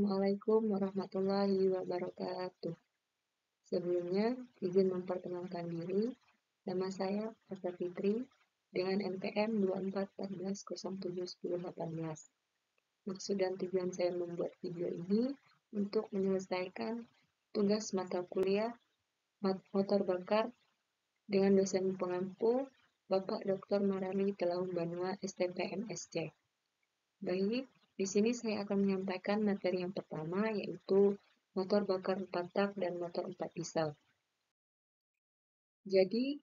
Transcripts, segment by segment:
Assalamualaikum warahmatullahi wabarakatuh. Sebelumnya, izin memperkenalkan diri. Nama saya Asa Fitri dengan NPM 2414071018. Maksud dan tujuan saya membuat video ini untuk menyelesaikan tugas mata kuliah motor bakar dengan dosen pengampu Bapak Dr. Marali Telaung Banua, STP MSc. Baik, di sini saya akan menyampaikan materi yang pertama, yaitu motor bakar 4 tak dan motor 4 diesel. Jadi,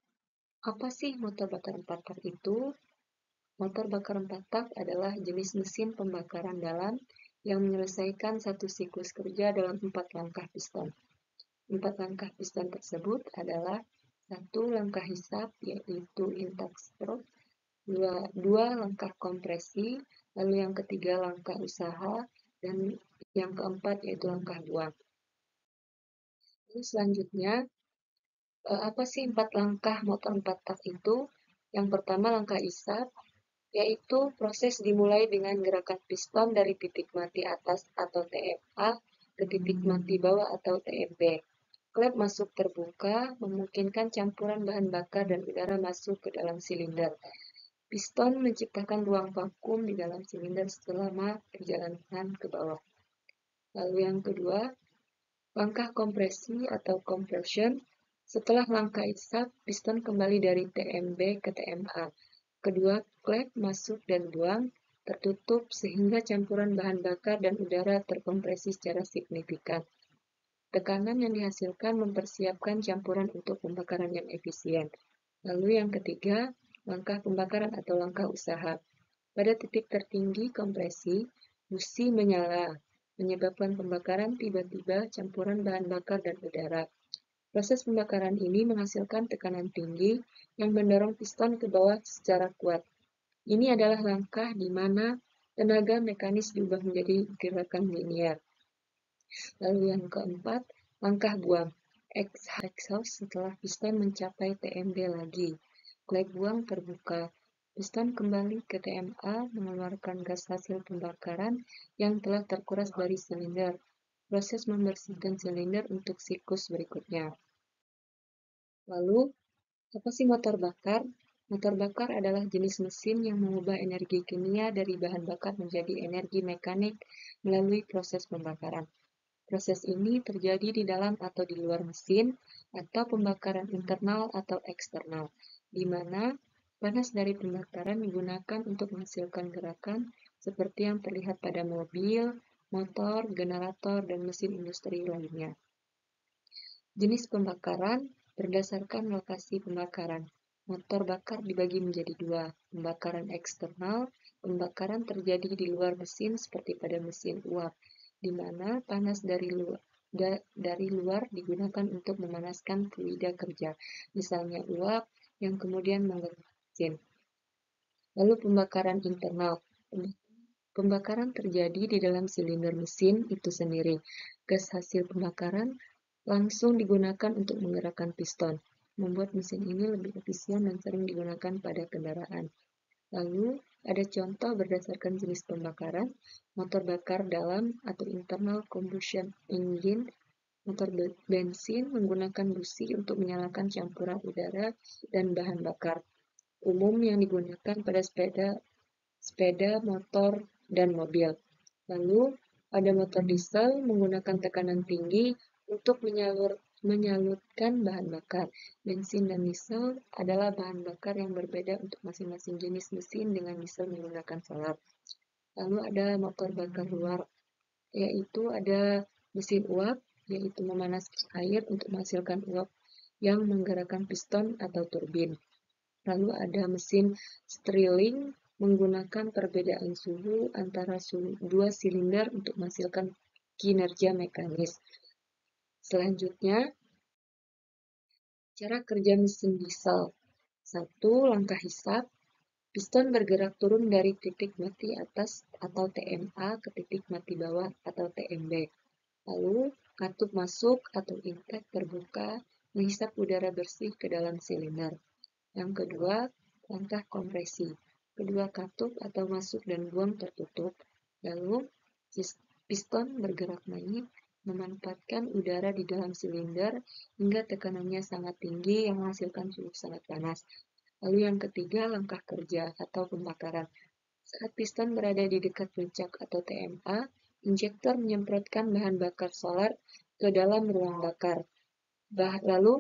apa sih motor bakar 4 tak itu? Motor bakar 4 tak adalah jenis mesin pembakaran dalam yang menyelesaikan satu siklus kerja dalam 4 langkah piston. 4 langkah piston tersebut adalah 1 langkah hisap, yaitu intake stroke, 2 langkah kompresi, lalu yang ketiga langkah usaha, dan yang keempat yaitu langkah buang. Lalu selanjutnya, apa sih 4 langkah motor 4 tak itu? Yang pertama langkah isap, yaitu proses dimulai dengan gerakan piston dari titik mati atas atau TMA ke titik mati bawah atau TMB. Klep masuk terbuka, memungkinkan campuran bahan bakar dan udara masuk ke dalam silinder. Piston menciptakan ruang vakum di dalam silinder selama perjalanan ke bawah. Lalu yang kedua, langkah kompresi atau compression. Setelah langkah isap, piston kembali dari TMB ke TMA. Kedua klep masuk dan buang tertutup sehingga campuran bahan bakar dan udara terkompresi secara signifikan. Tekanan yang dihasilkan mempersiapkan campuran untuk pembakaran yang efisien. Lalu yang ketiga, langkah pembakaran atau langkah usaha. Pada titik tertinggi kompresi, busi menyala, menyebabkan pembakaran tiba-tiba campuran bahan bakar dan udara. Proses pembakaran ini menghasilkan tekanan tinggi yang mendorong piston ke bawah secara kuat. Ini adalah langkah di mana tenaga mekanis diubah menjadi gerakan linear. Lalu yang keempat, langkah buang. Exhaust setelah piston mencapai TMB lagi. Klep buang terbuka. Piston kembali ke TMA mengeluarkan gas hasil pembakaran yang telah terkuras dari silinder. Proses membersihkan silinder untuk siklus berikutnya. Lalu, apa sih motor bakar? Motor bakar adalah jenis mesin yang mengubah energi kimia dari bahan bakar menjadi energi mekanik melalui proses pembakaran. Proses ini terjadi di dalam atau di luar mesin, atau pembakaran internal atau eksternal, di mana panas dari pembakaran digunakan untuk menghasilkan gerakan seperti yang terlihat pada mobil, motor, generator, dan mesin industri lainnya. Jenis pembakaran berdasarkan lokasi pembakaran. Motor bakar dibagi menjadi dua, pembakaran eksternal. Pembakaran terjadi di luar mesin seperti pada mesin uap, di mana panas dari luar digunakan untuk memanaskan fluida kerja, misalnya uap yang kemudian menggerakkan mesin. Lalu pembakaran internal. Pembakaran terjadi di dalam silinder mesin itu sendiri. Gas hasil pembakaran langsung digunakan untuk menggerakkan piston, membuat mesin ini lebih efisien dan sering digunakan pada kendaraan. Lalu, ada contoh berdasarkan jenis pembakaran, motor bakar dalam atau internal combustion engine, motor bensin menggunakan busi untuk menyalakan campuran udara dan bahan bakar, umum yang digunakan pada sepeda, motor, dan mobil. Lalu, ada motor diesel menggunakan tekanan tinggi untuk menyalurkan bahan bakar. Bensin dan diesel adalah bahan bakar yang berbeda untuk masing-masing jenis mesin dengan diesel menggunakan solar. Lalu ada motor bakar luar, yaitu ada mesin uap, yaitu memanaskan air untuk menghasilkan uap yang menggerakkan piston atau turbin. Lalu ada mesin Stirling menggunakan perbedaan suhu antara dua silinder untuk menghasilkan kinerja mekanis. Selanjutnya, cara kerja mesin diesel. 1. Langkah hisap. Piston bergerak turun dari titik mati atas atau TMA ke titik mati bawah atau TMB. Lalu, katup masuk atau intake terbuka menghisap udara bersih ke dalam silinder. Yang kedua, langkah kompresi. Kedua katup atau masuk dan buang tertutup. Lalu, Piston bergerak naik, memanfaatkan udara di dalam silinder hingga tekanannya sangat tinggi yang menghasilkan suhu sangat panas. Lalu yang ketiga, langkah kerja atau pembakaran. Saat piston berada di dekat puncak atau TMA, injektor menyemprotkan bahan bakar solar ke dalam ruang bakar. Lalu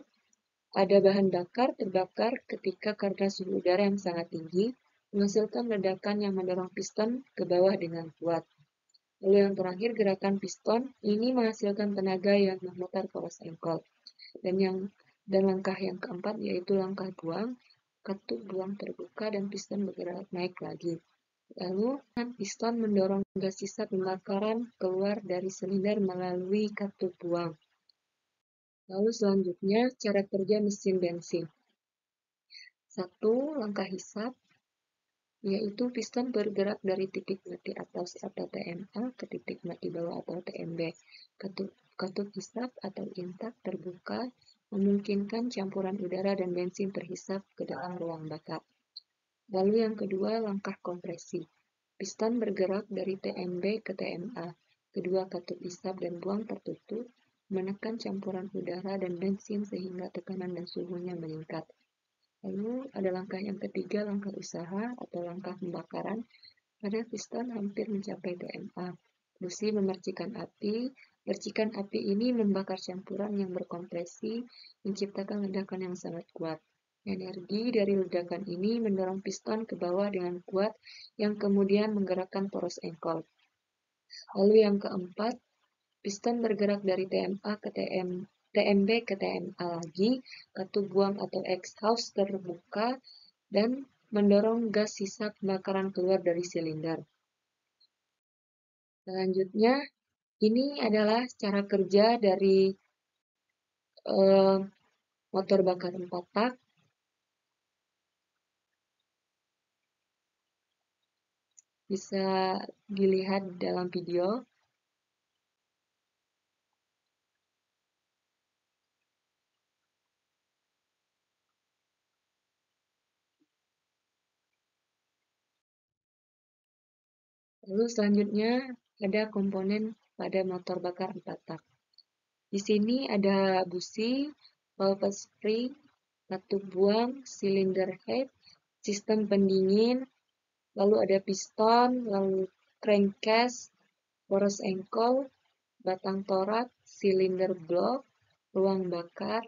ada bahan bakar terbakar ketika karena suhu udara yang sangat tinggi, menghasilkan ledakan yang mendorong piston ke bawah dengan kuat. Lalu yang terakhir, gerakan piston ini menghasilkan tenaga yang memutar poros engkol. Dan langkah yang keempat yaitu langkah buang, katup buang terbuka dan piston bergerak naik lagi. Lalu piston mendorong gas sisa pembakaran keluar dari silinder melalui katup buang. Lalu selanjutnya cara kerja mesin bensin. 1. Langkah hisap, yaitu piston bergerak dari titik mati atas atau TMA ke titik mati bawah atau TMB. Katup hisap atau intake terbuka memungkinkan campuran udara dan bensin terhisap ke dalam ruang bakar. Lalu yang kedua, langkah kompresi. Piston bergerak dari TMB ke TMA. Kedua katup hisap dan buang tertutup, menekan campuran udara dan bensin sehingga tekanan dan suhunya meningkat. Lalu ada langkah yang ketiga, langkah usaha atau langkah pembakaran. Pada piston hampir mencapai TMA. Busi memercikan api. Percikan api ini membakar campuran yang berkompresi, menciptakan ledakan yang sangat kuat. Energi dari ledakan ini mendorong piston ke bawah dengan kuat, yang kemudian menggerakkan poros engkol. Lalu yang keempat, piston bergerak dari TMA ke TMB ke TMA lagi, katup buang atau exhaust terbuka, dan mendorong gas sisa pembakaran keluar dari silinder. Selanjutnya, ini adalah cara kerja dari motor bakar 4 tak. Bisa dilihat dalam video. Lalu selanjutnya ada komponen pada motor bakar 4 tak. Di sini ada busi, valve spring, katup buang, silinder head, sistem pendingin, lalu ada piston, lalu crankcase, poros engkol, batang torak, silinder blok, ruang bakar,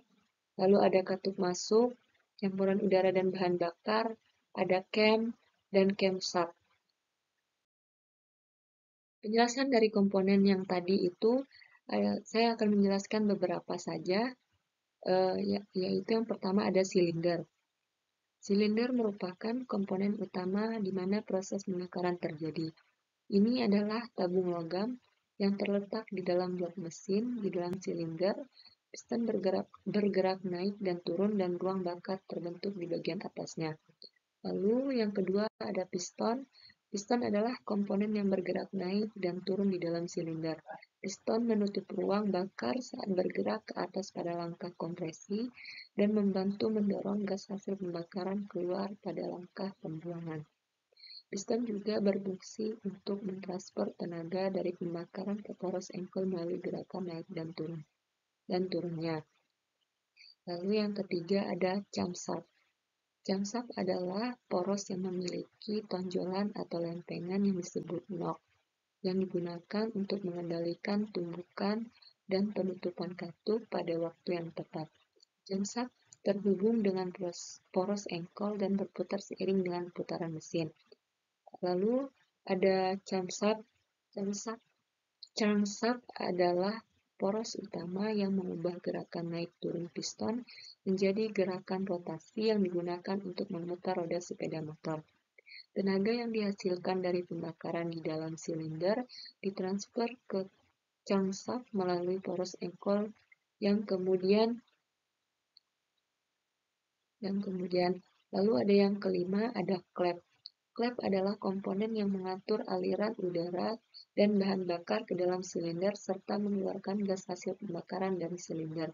lalu ada katup masuk, campuran udara dan bahan bakar, ada cam, dan camshaft. Penjelasan dari komponen yang tadi itu, saya akan menjelaskan beberapa saja, yaitu yang pertama ada silinder. Silinder merupakan komponen utama di mana proses pembakaran terjadi. Ini adalah tabung logam yang terletak di dalam blok mesin, di dalam silinder. Piston bergerak naik dan turun dan ruang bakar terbentuk di bagian atasnya. Lalu yang kedua ada piston. Piston adalah komponen yang bergerak naik dan turun di dalam silinder. Piston menutup ruang bakar saat bergerak ke atas pada langkah kompresi dan membantu mendorong gas hasil pembakaran keluar pada langkah pembuangan. Piston juga berfungsi untuk mentransfer tenaga dari pembakaran ke poros engkol melalui gerakan naik dan turunnya. Lalu yang ketiga ada camshaft. Camshaft adalah poros yang memiliki tonjolan atau lempengan yang disebut knock, yang digunakan untuk mengendalikan tumbukan dan penutupan katup pada waktu yang tepat. Camshaft terhubung dengan poros engkol dan berputar seiring dengan putaran mesin. Lalu ada camshaft. Camshaft adalah poros utama yang mengubah gerakan naik turun piston menjadi gerakan rotasi yang digunakan untuk memutar roda sepeda motor. Tenaga yang dihasilkan dari pembakaran di dalam silinder ditransfer ke camshaft melalui poros engkol yang kemudian lalu ada yang kelima, ada klep. Klep adalah komponen yang mengatur aliran udara dan bahan bakar ke dalam silinder serta mengeluarkan gas hasil pembakaran dari silinder.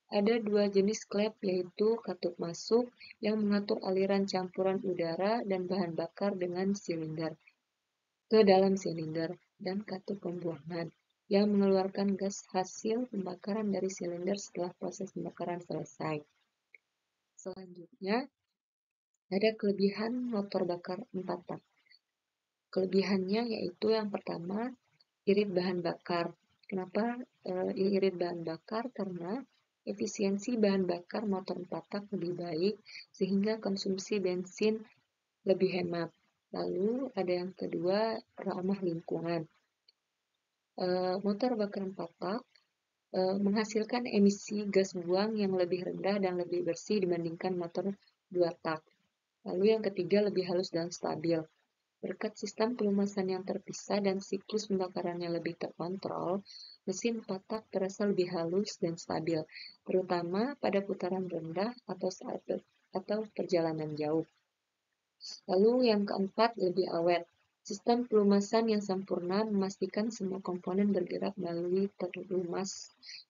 Ada dua jenis klep, yaitu katup masuk yang mengatur aliran campuran udara dan bahan bakar dengan silinder ke dalam silinder, dan katup pembuangan yang mengeluarkan gas hasil pembakaran dari silinder setelah proses pembakaran selesai. Selanjutnya, ada kelebihan motor bakar 4 tak. Kelebihannya yaitu yang pertama, irit bahan bakar. Kenapa irit bahan bakar? Karena efisiensi bahan bakar motor 4 tak lebih baik sehingga konsumsi bensin lebih hemat. Lalu ada yang kedua, ramah lingkungan. Motor bakar 4 tak menghasilkan emisi gas buang yang lebih rendah dan lebih bersih dibandingkan motor 2 tak. Lalu yang ketiga, lebih halus dan stabil. Berkat sistem pelumasan yang terpisah dan siklus pembakarannya lebih terkontrol, mesin 4 tak terasa lebih halus dan stabil, terutama pada putaran rendah atau perjalanan jauh. Lalu yang keempat, lebih awet. Sistem pelumasan yang sempurna memastikan semua komponen bergerak melalui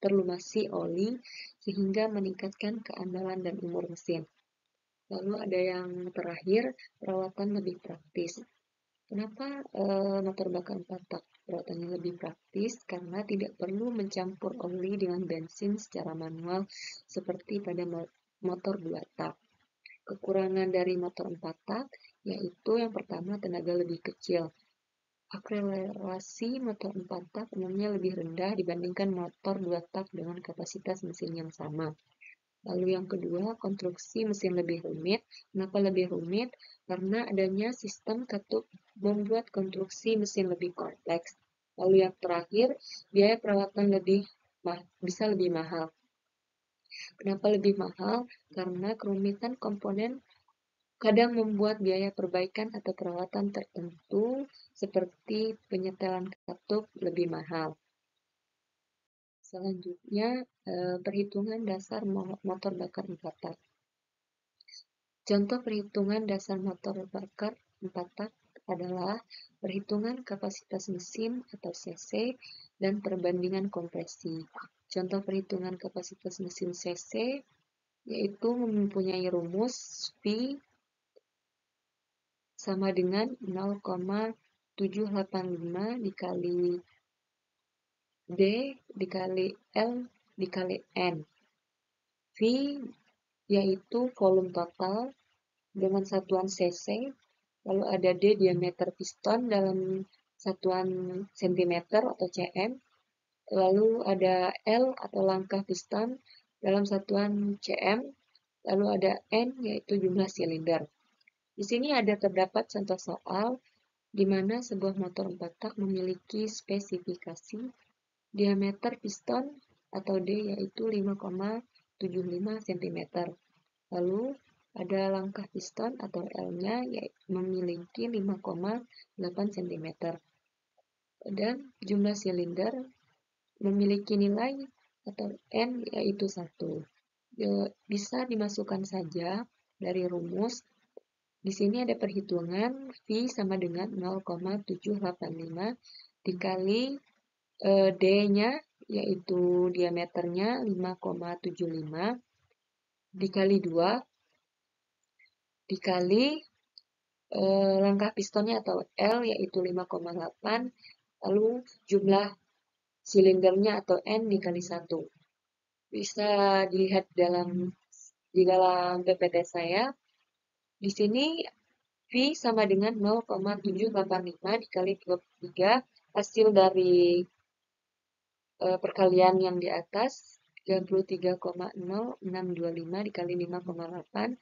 terlumasi oli sehingga meningkatkan keandalan dan umur mesin. Lalu ada yang terakhir, perawatan lebih praktis. Kenapa motor bakar 4 tak perawatannya lebih praktis? Karena tidak perlu mencampur oli dengan bensin secara manual seperti pada motor 2 tak. Kekurangan dari motor 4 tak yaitu yang pertama, tenaga lebih kecil. Akselerasi motor 4 tak umumnya lebih rendah dibandingkan motor 2 tak dengan kapasitas mesin yang sama. Lalu yang kedua, konstruksi mesin lebih rumit. Kenapa lebih rumit? Karena adanya sistem katup membuat konstruksi mesin lebih kompleks. Lalu yang terakhir, biaya perawatan bisa lebih mahal. Kenapa lebih mahal? Karena kerumitan komponen kadang membuat biaya perbaikan atau perawatan tertentu seperti penyetelan katup lebih mahal. Selanjutnya, perhitungan dasar motor bakar 4 tak. Contoh perhitungan dasar motor bakar 4 tak adalah perhitungan kapasitas mesin atau cc dan perbandingan kompresi. Contoh perhitungan kapasitas mesin cc yaitu mempunyai rumus V sama dengan 0,785 dikali D dikali L dikali N. V yaitu volume total dengan satuan cc, lalu ada D diameter piston dalam satuan cm atau cm, lalu ada L atau langkah piston dalam satuan cm, lalu ada N yaitu jumlah silinder. Di sini terdapat contoh soal di mana sebuah motor 4 tak memiliki spesifikasi diameter piston atau D yaitu 5,75 cm. Lalu ada langkah piston atau L-nya memiliki 5,8 cm. Dan jumlah silinder memiliki nilai atau N yaitu 1. Bisa dimasukkan saja dari rumus. Di sini ada perhitungan V sama dengan 0,785 dikali D-nya yaitu diameternya 5,75 dikali 2 dikali langkah pistonnya atau L yaitu 5,8 lalu jumlah silindernya atau N dikali 1. Bisa dilihat di dalam PPT saya. Di sini V sama dengan 0,785 dikali 23, hasil dari perkalian yang di atas 33,0625 dikali 5,8,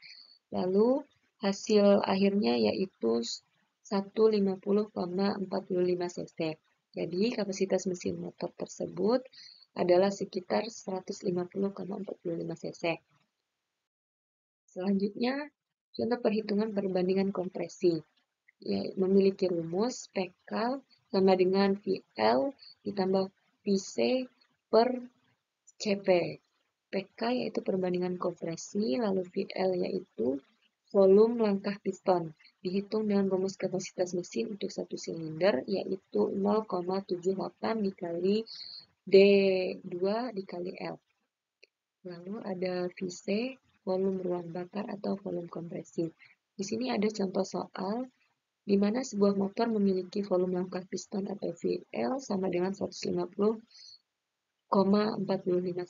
lalu hasil akhirnya yaitu 150,45 cc. Jadi kapasitas mesin motor tersebut adalah sekitar 150,45 cc. Selanjutnya, contoh perhitungan perbandingan kompresi. Memiliki rumus PK sama dengan VL ditambah VC per CP. PK yaitu perbandingan kompresi, lalu VL yaitu volume langkah piston. Dihitung dengan rumus kapasitas mesin untuk satu silinder yaitu 0,78 dikali D2 dikali L. Lalu ada VC, volume ruang bakar atau volume kompresi. Di sini ada contoh soal di mana sebuah motor memiliki volume langkah piston atau VL sama dengan 150,45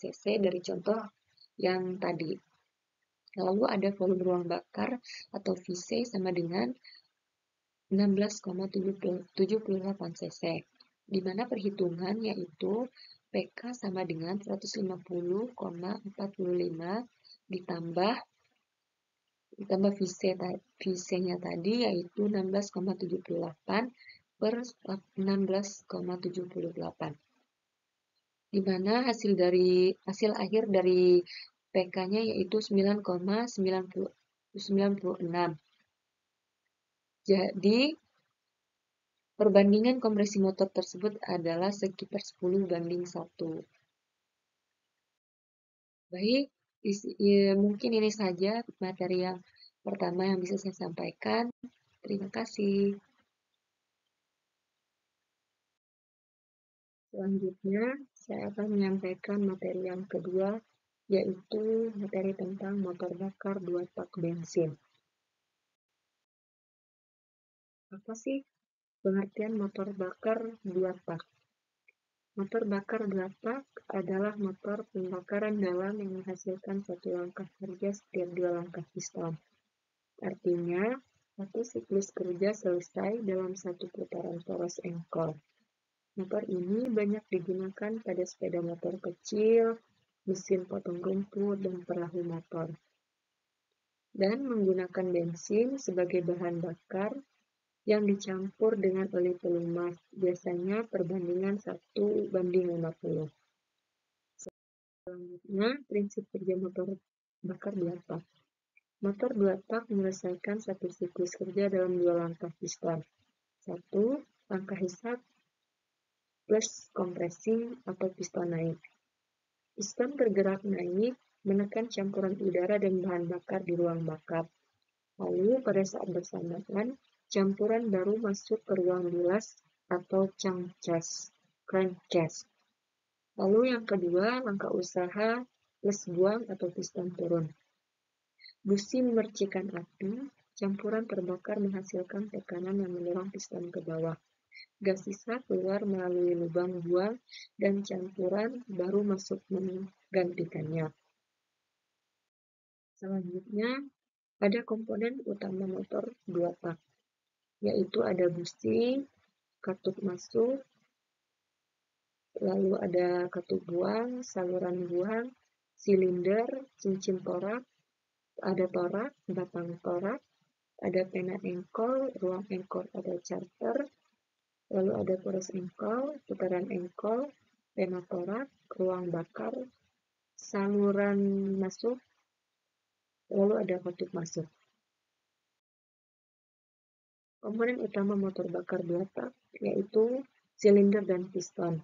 cc dari contoh yang tadi. Lalu ada volume ruang bakar atau VC sama dengan 16,78 cc, di mana perhitungan yaitu PK sama dengan 150,45 ditambah VC-nya tadi yaitu 16,78 per 16,78, di mana hasil akhir dari PK-nya yaitu 9,96. Jadi perbandingan kompresi motor tersebut adalah sekitar 10:1. Baik, mungkin ini saja materi yang pertama yang bisa saya sampaikan. Terima kasih. Selanjutnya, saya akan menyampaikan materi yang kedua, yaitu materi tentang motor bakar 2 tak bensin. Apa sih pengertian motor bakar 2 tak? Motor bakar 2 tak adalah motor pembakaran dalam yang menghasilkan satu langkah kerja setiap 2 langkah piston. Artinya, satu siklus kerja selesai dalam satu putaran poros engkol. Motor ini banyak digunakan pada sepeda motor kecil, mesin potong rumput, dan perahu motor. Dan menggunakan bensin sebagai bahan bakar yang dicampur dengan oli pelumas, biasanya perbandingan 1:50. Selanjutnya, prinsip kerja motor bakar 2 tak. Motor 2 tak menyelesaikan satu siklus kerja dalam 2 langkah piston. 1. Langkah hisap plus kompresi atau piston naik. Piston bergerak naik menekan campuran udara dan bahan bakar di ruang bakar. Lalu pada saat bersamaan, campuran baru masuk ke ruang bilas atau crankcase. Lalu yang kedua, langkah usaha plus buang atau piston turun. Busi memercikan api, campuran terbakar menghasilkan tekanan yang mendorong piston ke bawah. Gas sisa keluar melalui lubang buang dan campuran baru masuk menggantikannya. Selanjutnya, ada komponen utama motor 2 tak, yaitu ada busi, katup masuk, lalu ada katup buang, saluran buang, silinder, cincin torak, ada torak, batang torak, ada pena engkol, ruang engkol atau charter, lalu ada poros engkol, putaran engkol, pena torak, ruang bakar, saluran masuk, lalu ada katup masuk. Komponen utama motor bakar 2 tak yaitu silinder dan piston,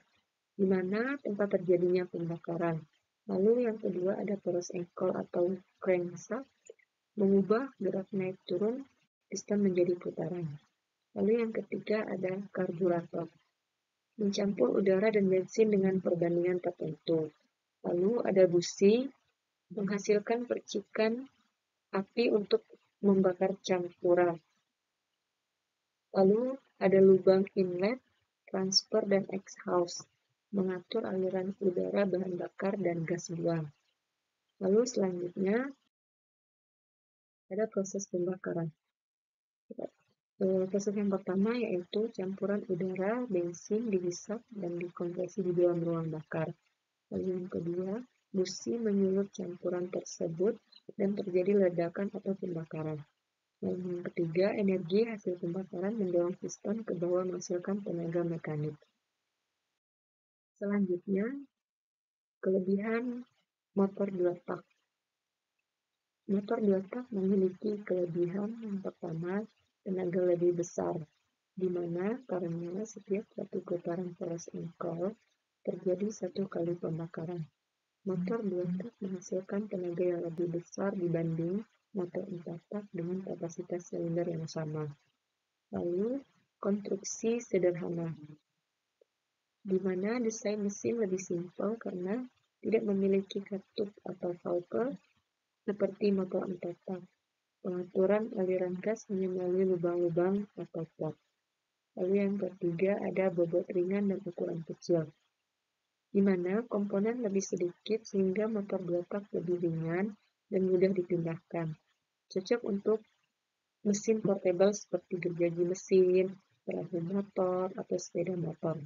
di mana tempat terjadinya pembakaran. Lalu yang kedua ada poros engkol atau crankshaft, mengubah gerak naik turun piston menjadi putaran. Lalu yang ketiga ada karburator, mencampur udara dan bensin dengan perbandingan tertentu. Lalu ada busi, menghasilkan percikan api untuk membakar campuran. Lalu ada lubang inlet, transfer, dan exhaust, mengatur aliran udara, bahan bakar, dan gas buang. Lalu selanjutnya ada proses pembakaran. Proses yang pertama yaitu campuran udara, bensin dihisap dan dikompresi di dalam ruang bakar. Lalu yang kedua, busi menyulut campuran tersebut dan terjadi ledakan atau pembakaran. Lalu yang ketiga, energi hasil pembakaran mendorong piston ke bawah menghasilkan tenaga mekanik. Selanjutnya, kelebihan motor 2 tak. Motor 2 tak memiliki kelebihan yang pertama, tenaga lebih besar, di mana karena setiap satu putaran poros engkol terjadi 1 kali pembakaran. Motor 2 tak menghasilkan tenaga yang lebih besar dibanding motor 4 tak dengan kapasitas silinder yang sama. Lalu, konstruksi sederhana, di mana desain mesin lebih simpel karena tidak memiliki katup atau valve seperti motor 4 tak. Pengaturan aliran gas hanya melalui lubang-lubang atau plug. Lalu yang ketiga ada bobot ringan dan ukuran kecil, di mana komponen lebih sedikit sehingga motor 2 tak lebih ringan dan mudah dipindahkan. Cocok untuk mesin portable seperti gergaji mesin, perahu motor, atau sepeda motor.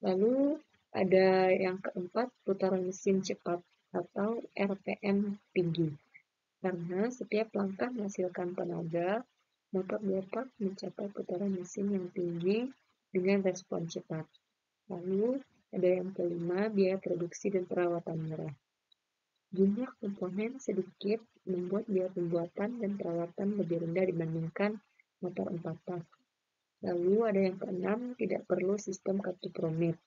Lalu ada yang keempat, putaran mesin cepat atau RPM tinggi. Karena setiap langkah menghasilkan tenaga, motor 2 tak mencapai putaran mesin yang tinggi dengan respon cepat. Lalu ada yang kelima, biaya produksi dan perawatan murah. Jumlah komponen sedikit membuat biaya pembuatan dan perawatan lebih rendah dibandingkan motor 4 tak. Lalu ada yang keenam, tidak perlu sistem katup rumit.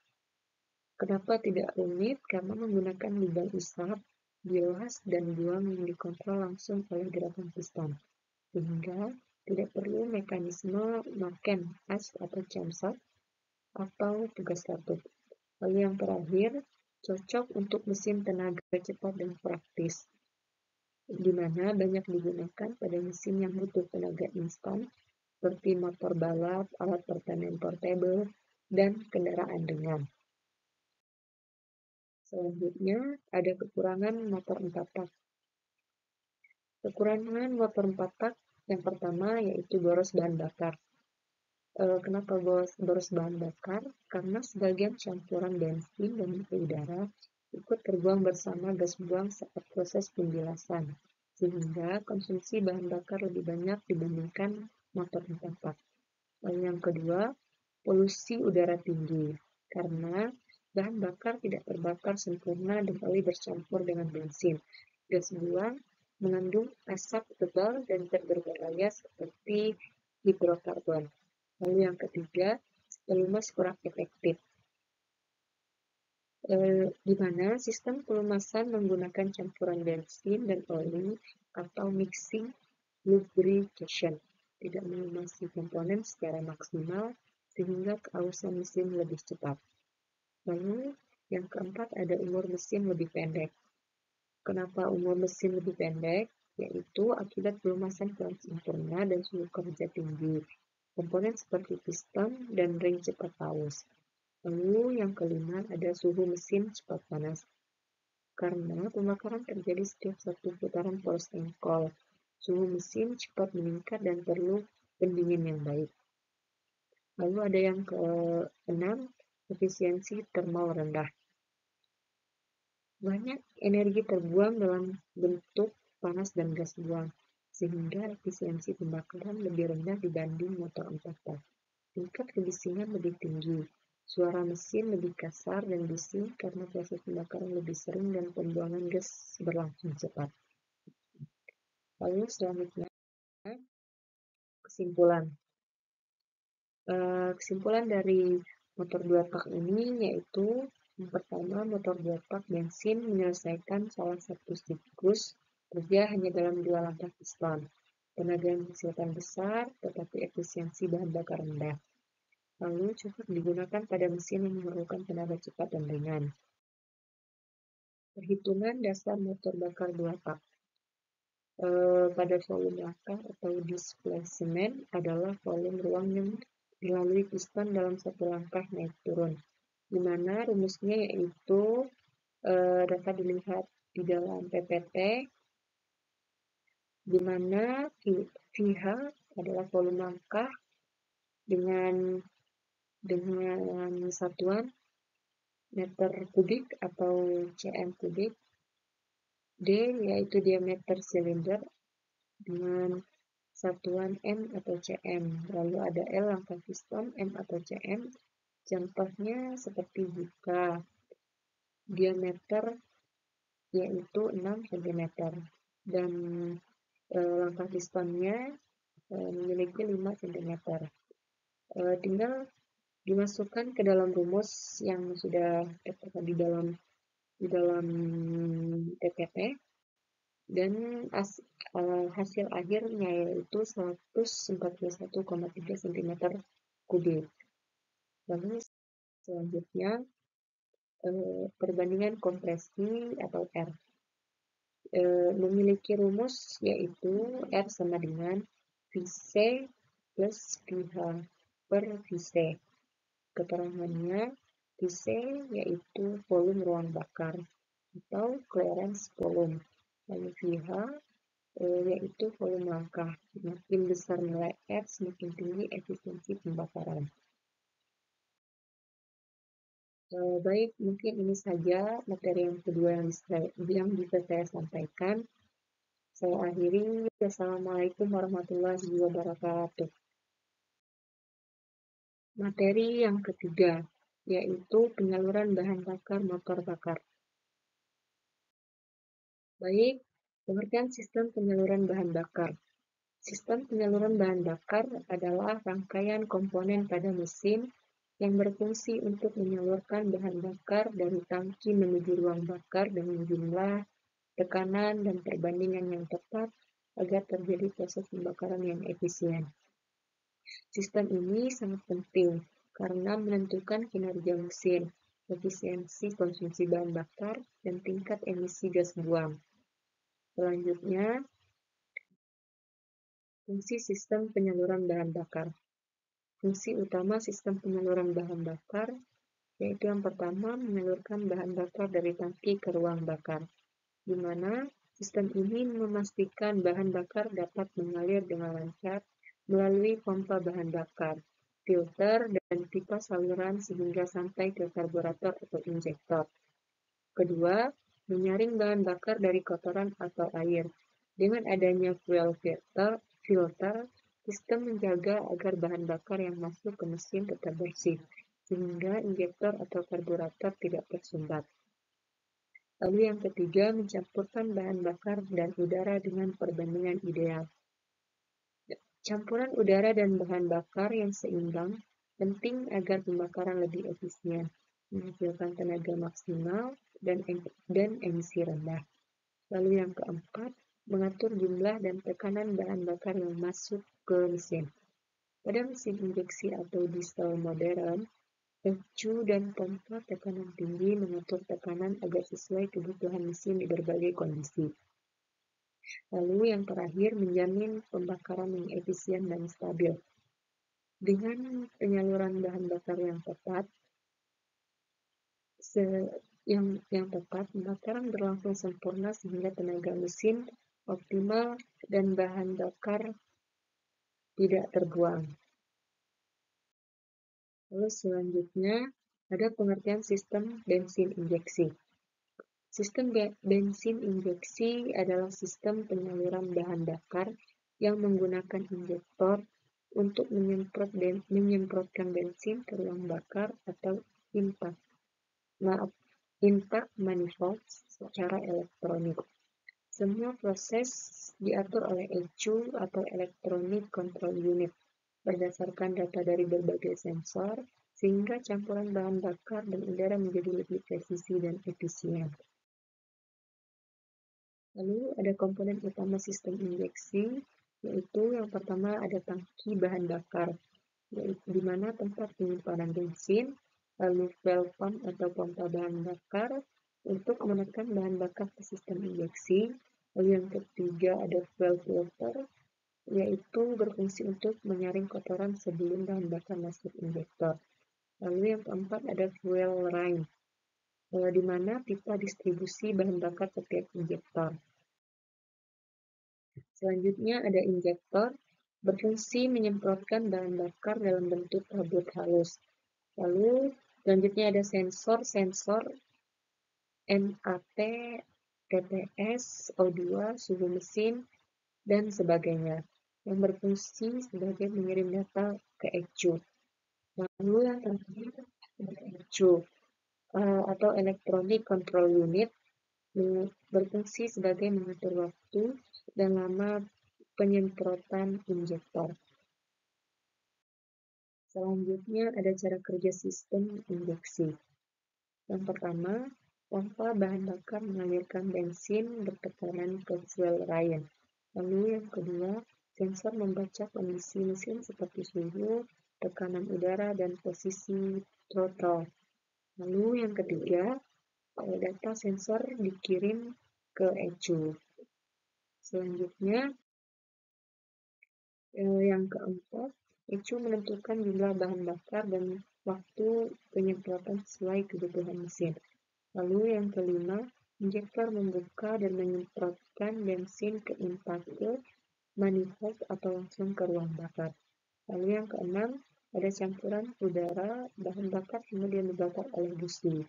Kenapa tidak rumit? Karena menggunakan lubang isap, bilas, dan buang yang dikontrol langsung oleh gerakan piston, sehingga tidak perlu mekanisme noken, as atau camshaft, atau tugas katup. Lalu yang terakhir, cocok untuk mesin tenaga cepat dan praktis, di mana banyak digunakan pada mesin yang butuh tenaga instan, seperti motor balap, alat pertanian portable, dan kendaraan ringan. Selanjutnya, ada kekurangan motor 4 tak. Kekurangan motor 4 tak yang pertama yaitu boros bahan bakar. Kenapa boros bahan bakar? Karena sebagian campuran bensin dan udara ikut terbuang bersama gas buang saat proses pembilasan, sehingga konsumsi bahan bakar lebih banyak dibandingkan motor 4 tak. Lalu yang kedua, polusi udara tinggi, karena bahan bakar tidak terbakar sempurna dan kali bercampur dengan bensin. Gas buang mengandung asap tebal dan berbahaya seperti hidrokarbon. Lalu yang ketiga, pelumas kurang efektif, di mana sistem pelumasan menggunakan campuran bensin dan oli atau mixing lubrication, tidak melumasi komponen secara maksimal sehingga keausan mesin lebih cepat. Lalu yang keempat ada umur mesin lebih pendek. Kenapa umur mesin lebih pendek? Yaitu akibat pelumasan kurang sempurna dan suhu kerja tinggi. Komponen seperti piston dan ring cepat aus. Lalu yang kelima ada suhu mesin cepat panas. Karena pembakaran terjadi setiap 1 putaran poros engkol, suhu mesin cepat meningkat dan perlu pendingin yang baik. Lalu ada yang keenam, efisiensi thermal rendah. Banyak energi terbuang dalam bentuk panas dan gas buang, sehingga efisiensi pembakaran lebih rendah dibanding motor 4 tak. Tingkat kebisingan lebih tinggi, suara mesin lebih kasar dan bising karena proses pembakaran lebih sering dan pembuangan gas berlangsung cepat. Lalu selanjutnya, kesimpulan. Kesimpulan dari motor 2 tak ini yaitu yang pertama, motor 2 tak bensin menyelesaikan salah satu siklus kerja hanya dalam 2 langkah piston. Tenaga yang dihasilkan besar, tetapi efisiensi bahan bakar rendah. Lalu cukup digunakan pada mesin yang memerlukan tenaga cepat dan ringan. Perhitungan dasar motor bakar 2 tak. Pada volume langkah atau displacement adalah volume ruang yang dilalui piston dalam satu langkah naik turun, di mana rumusnya yaitu dapat dilihat di dalam PPT, di mana VH adalah volume langkah dengan satuan meter kubik atau cm kubik, D yaitu diameter silinder dengan satuan M atau cm, lalu ada L langkah piston, M atau cm. Contohnya seperti jika diameter yaitu 6 cm dan langkah pistonnya memiliki 5 cm. Tinggal dimasukkan ke dalam rumus yang sudah tertera di dalam PPT dan hasil akhirnya yaitu 141,3 cm kubik. Lalu selanjutnya perbandingan kompresi atau R. memiliki rumus yaitu R sama dengan Vc plus Vh per Vc. Keterangannya, Vc yaitu volume ruang bakar atau clearance volume. Lalu Vh yaitu volume langkah. Semakin besar nilai R, semakin tinggi efisiensi pembakaran. Baik, mungkin ini saja materi yang kedua yang bisa saya sampaikan. Saya akhiri. Wassalamualaikum warahmatullahi wabarakatuh. Materi yang ketiga, yaitu penyaluran bahan bakar motor bakar. Baik, pengertian sistem penyaluran bahan bakar. Sistem penyaluran bahan bakar adalah rangkaian komponen pada mesin yang berfungsi untuk menyalurkan bahan bakar dari tangki menuju ruang bakar dengan jumlah, tekanan, dan perbandingan yang tepat agar terjadi proses pembakaran yang efisien. Sistem ini sangat penting karena menentukan kinerja mesin, efisiensi konsumsi bahan bakar, dan tingkat emisi gas buang. Selanjutnya, fungsi sistem penyaluran bahan bakar. Fungsi utama sistem penyaluran bahan bakar yaitu yang pertama menyalurkan bahan bakar dari tangki ke ruang bakar, di mana sistem ini memastikan bahan bakar dapat mengalir dengan lancar melalui pompa bahan bakar, filter, dan pipa saluran sehingga sampai ke karburator atau injektor. Kedua, menyaring bahan bakar dari kotoran atau air. Dengan adanya fuel filter, sistem menjaga agar bahan bakar yang masuk ke mesin tetap bersih, sehingga injektor atau karburator tidak tersumbat. Lalu yang ketiga, mencampurkan bahan bakar dan udara dengan perbandingan ideal. Campuran udara dan bahan bakar yang seimbang penting agar pembakaran lebih efisien, menghasilkan tenaga maksimal, dan emisi rendah. Lalu yang keempat, mengatur jumlah dan tekanan bahan bakar yang masuk ke mesin. Pada mesin injeksi atau diesel modern, ecu dan pompa tekanan tinggi mengatur tekanan agar sesuai kebutuhan mesin di berbagai kondisi. Lalu yang terakhir, menjamin pembakaran yang efisien dan stabil. Dengan penyaluran bahan bakar yang tepat, pembakaran berlangsung sempurna sehingga tenaga mesin optimal dan bahan bakar tidak terbuang. Lalu selanjutnya ada pengertian sistem bensin injeksi. Sistem bensin injeksi adalah sistem penyaluran bahan bakar yang menggunakan injektor untuk menyemprotkan bensin ke ruang bakar atau intake manifold secara elektronik. Semua proses diatur oleh ECU atau Electronic Control Unit berdasarkan data dari berbagai sensor, sehingga campuran bahan bakar dan udara menjadi lebih presisi dan efisien. Lalu ada komponen utama sistem injeksi, yaitu yang pertama ada tangki bahan bakar, di mana tempat penyimpanan bensin, lalu valve pump atau pompa bahan bakar untuk menekan bahan bakar ke sistem injeksi. Lalu yang ketiga ada fuel filter, yaitu berfungsi untuk menyaring kotoran sebelum bahan bakar masuk injektor. Lalu yang keempat ada fuel line, di mana pipa distribusi bahan bakar setiap injektor. Selanjutnya ada injektor, berfungsi menyemprotkan bahan bakar dalam bentuk tabur halus. Lalu selanjutnya ada sensor NAT, TPS, O2, suhu mesin, dan sebagainya, yang berfungsi sebagai mengirim data ke ECU. Lalu yang terakhir ada ECU atau Electronic Control Unit, berfungsi sebagai mengatur waktu dan lama penyemprotan injektor. Selanjutnya ada cara kerja sistem injeksi. Yang pertama, pompa bahan bakar mengalirkan bensin bertekanan ke fuel line. Lalu yang kedua, sensor membaca kondisi mesin seperti suhu, tekanan udara, dan posisi throttle. Lalu yang ketiga, data sensor dikirim ke ecu. Selanjutnya, yang keempat, ecu menentukan jumlah bahan bakar dan waktu penyemprotan sesuai kebutuhan mesin. Lalu yang kelima, injektor membuka dan menyemprotkan bensin ke intake, manifold atau langsung ke ruang bakar. Lalu yang keenam, ada campuran udara, bahan bakar kemudian dibakar oleh busi.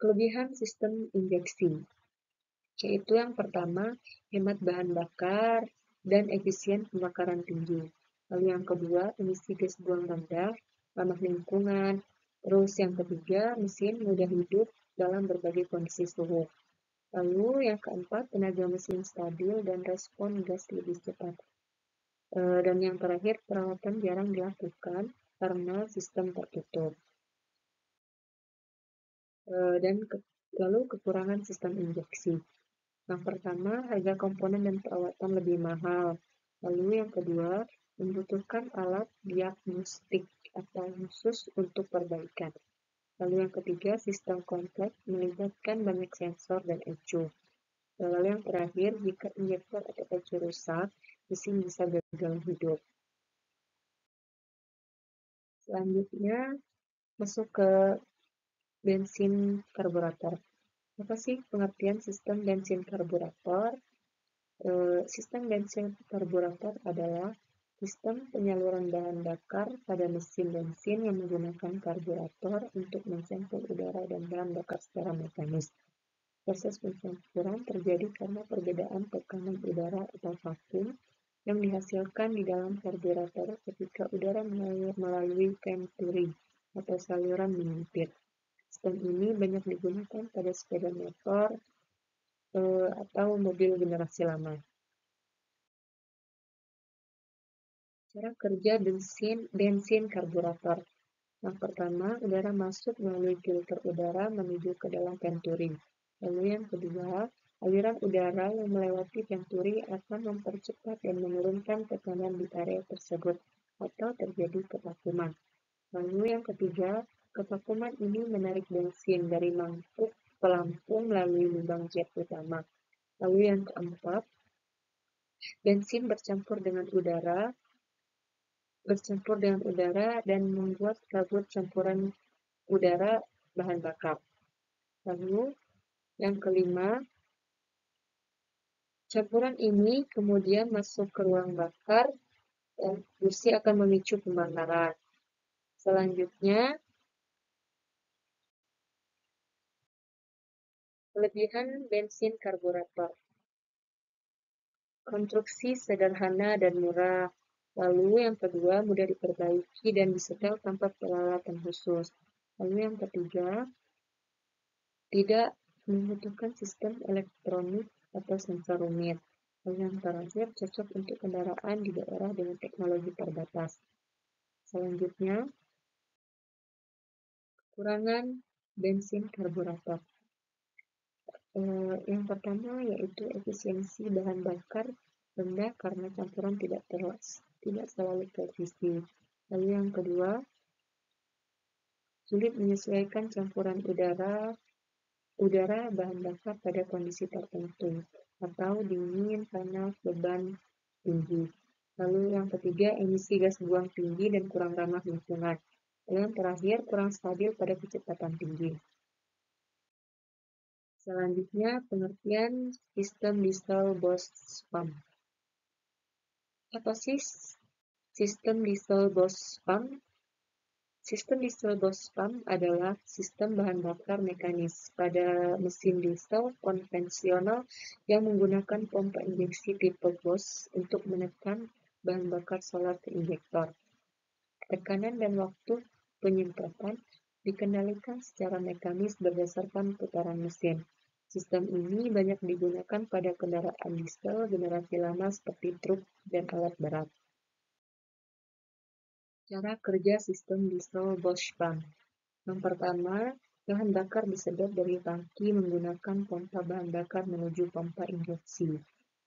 Kelebihan sistem injeksi, yaitu yang pertama, hemat bahan bakar dan efisien pembakaran tinggi. Lalu yang kedua, emisi gas buang rendah, ramah lingkungan. Terus yang ketiga, mesin mudah hidup dalam berbagai kondisi suhu. Lalu yang keempat, tenaga mesin stabil dan respon gas lebih cepat. Dan yang terakhir, perawatan jarang dilakukan karena sistem tertutup. Lalu kekurangan sistem injeksi. Yang pertama, harga komponen dan perawatan lebih mahal. Lalu yang kedua, membutuhkan alat diagnostik atau khusus untuk perbaikan. Lalu yang ketiga, sistem kompleks melibatkan banyak sensor dan ecu. Lalu yang terakhir, jika injektor atau ecu rusak, mesin bisa gagal hidup. Selanjutnya, masuk ke bensin karburator. Apa sih pengertian sistem bensin karburator? Sistem bensin karburator adalah sistem penyaluran bahan bakar pada mesin bensin yang menggunakan karburator untuk mencampur udara dan bahan bakar secara mekanis. Proses pencampuran terjadi karena perbedaan tekanan udara atau vakum yang dihasilkan di dalam karburator ketika udara mengalir melalui venturi atau saluran menyempit. Sistem ini banyak digunakan pada sepeda motor atau mobil generasi lama. Cara kerja bensin karburator. Yang pertama, udara masuk melalui filter udara menuju ke dalam venturi. Lalu yang kedua, aliran udara yang melewati venturi akan mempercepat dan menurunkan tekanan di area tersebut atau terjadi kevakuman. Lalu yang ketiga, kevakuman ini menarik bensin dari mangkuk pelampung melalui lubang jet utama. Lalu yang keempat, bensin bercampur dengan udara dan membuat kabut campuran udara bahan bakar. Lalu yang kelima, campuran ini kemudian masuk ke ruang bakar dan busi akan memicu pembakaran. Selanjutnya, kelebihan bensin karburator. Konstruksi sederhana dan murah. Lalu yang kedua, mudah diperbaiki dan disetel tanpa peralatan khusus. Lalu yang ketiga, tidak membutuhkan sistem elektronik atau sensor rumit. Lalu yang terakhir, cocok untuk kendaraan di daerah dengan teknologi terbatas. Selanjutnya, kekurangan bensin karburator. Yang pertama yaitu efisiensi bahan bakar rendah karena campuran tidak selalu presisi. Lalu yang kedua, sulit menyesuaikan campuran udara bahan bakar pada kondisi tertentu atau dingin, panas, beban tinggi. Lalu yang ketiga, emisi gas buang tinggi dan kurang ramah lingkungan. Lalu yang terakhir, kurang stabil pada kecepatan tinggi. Selanjutnya, pengertian sistem diesel Bose pump. Apa sih sistem diesel Bose pump? Sistem diesel Bose pump adalah sistem bahan bakar mekanis pada mesin diesel konvensional yang menggunakan pompa injeksi tipe Bose untuk menekan bahan bakar solar ke injektor. Tekanan dan waktu penyemprotan dikendalikan secara mekanis berdasarkan putaran mesin. Sistem ini banyak digunakan pada kendaraan diesel generasi lama seperti truk dan alat berat. Cara kerja sistem diesel Bosch pump. Yang pertama, bahan bakar disedot dari tangki menggunakan pompa bahan bakar menuju pompa injeksi.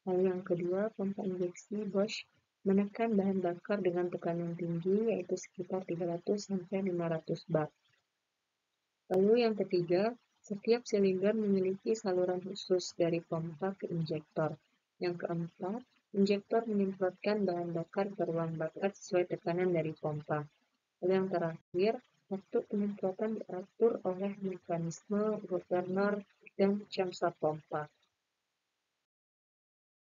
Lalu yang kedua, pompa injeksi Bosch menekan bahan bakar dengan tekanan tinggi yaitu sekitar 300 sampai 500 bar. Lalu yang ketiga, Setiap silinder memiliki saluran khusus dari pompa ke injektor. Yang keempat, injektor menyemprotkan bahan bakar ke ruang bakar sesuai tekanan dari pompa. Lalu yang terakhir, waktu penyemprotan diatur oleh mekanisme governor dan camsat pompa.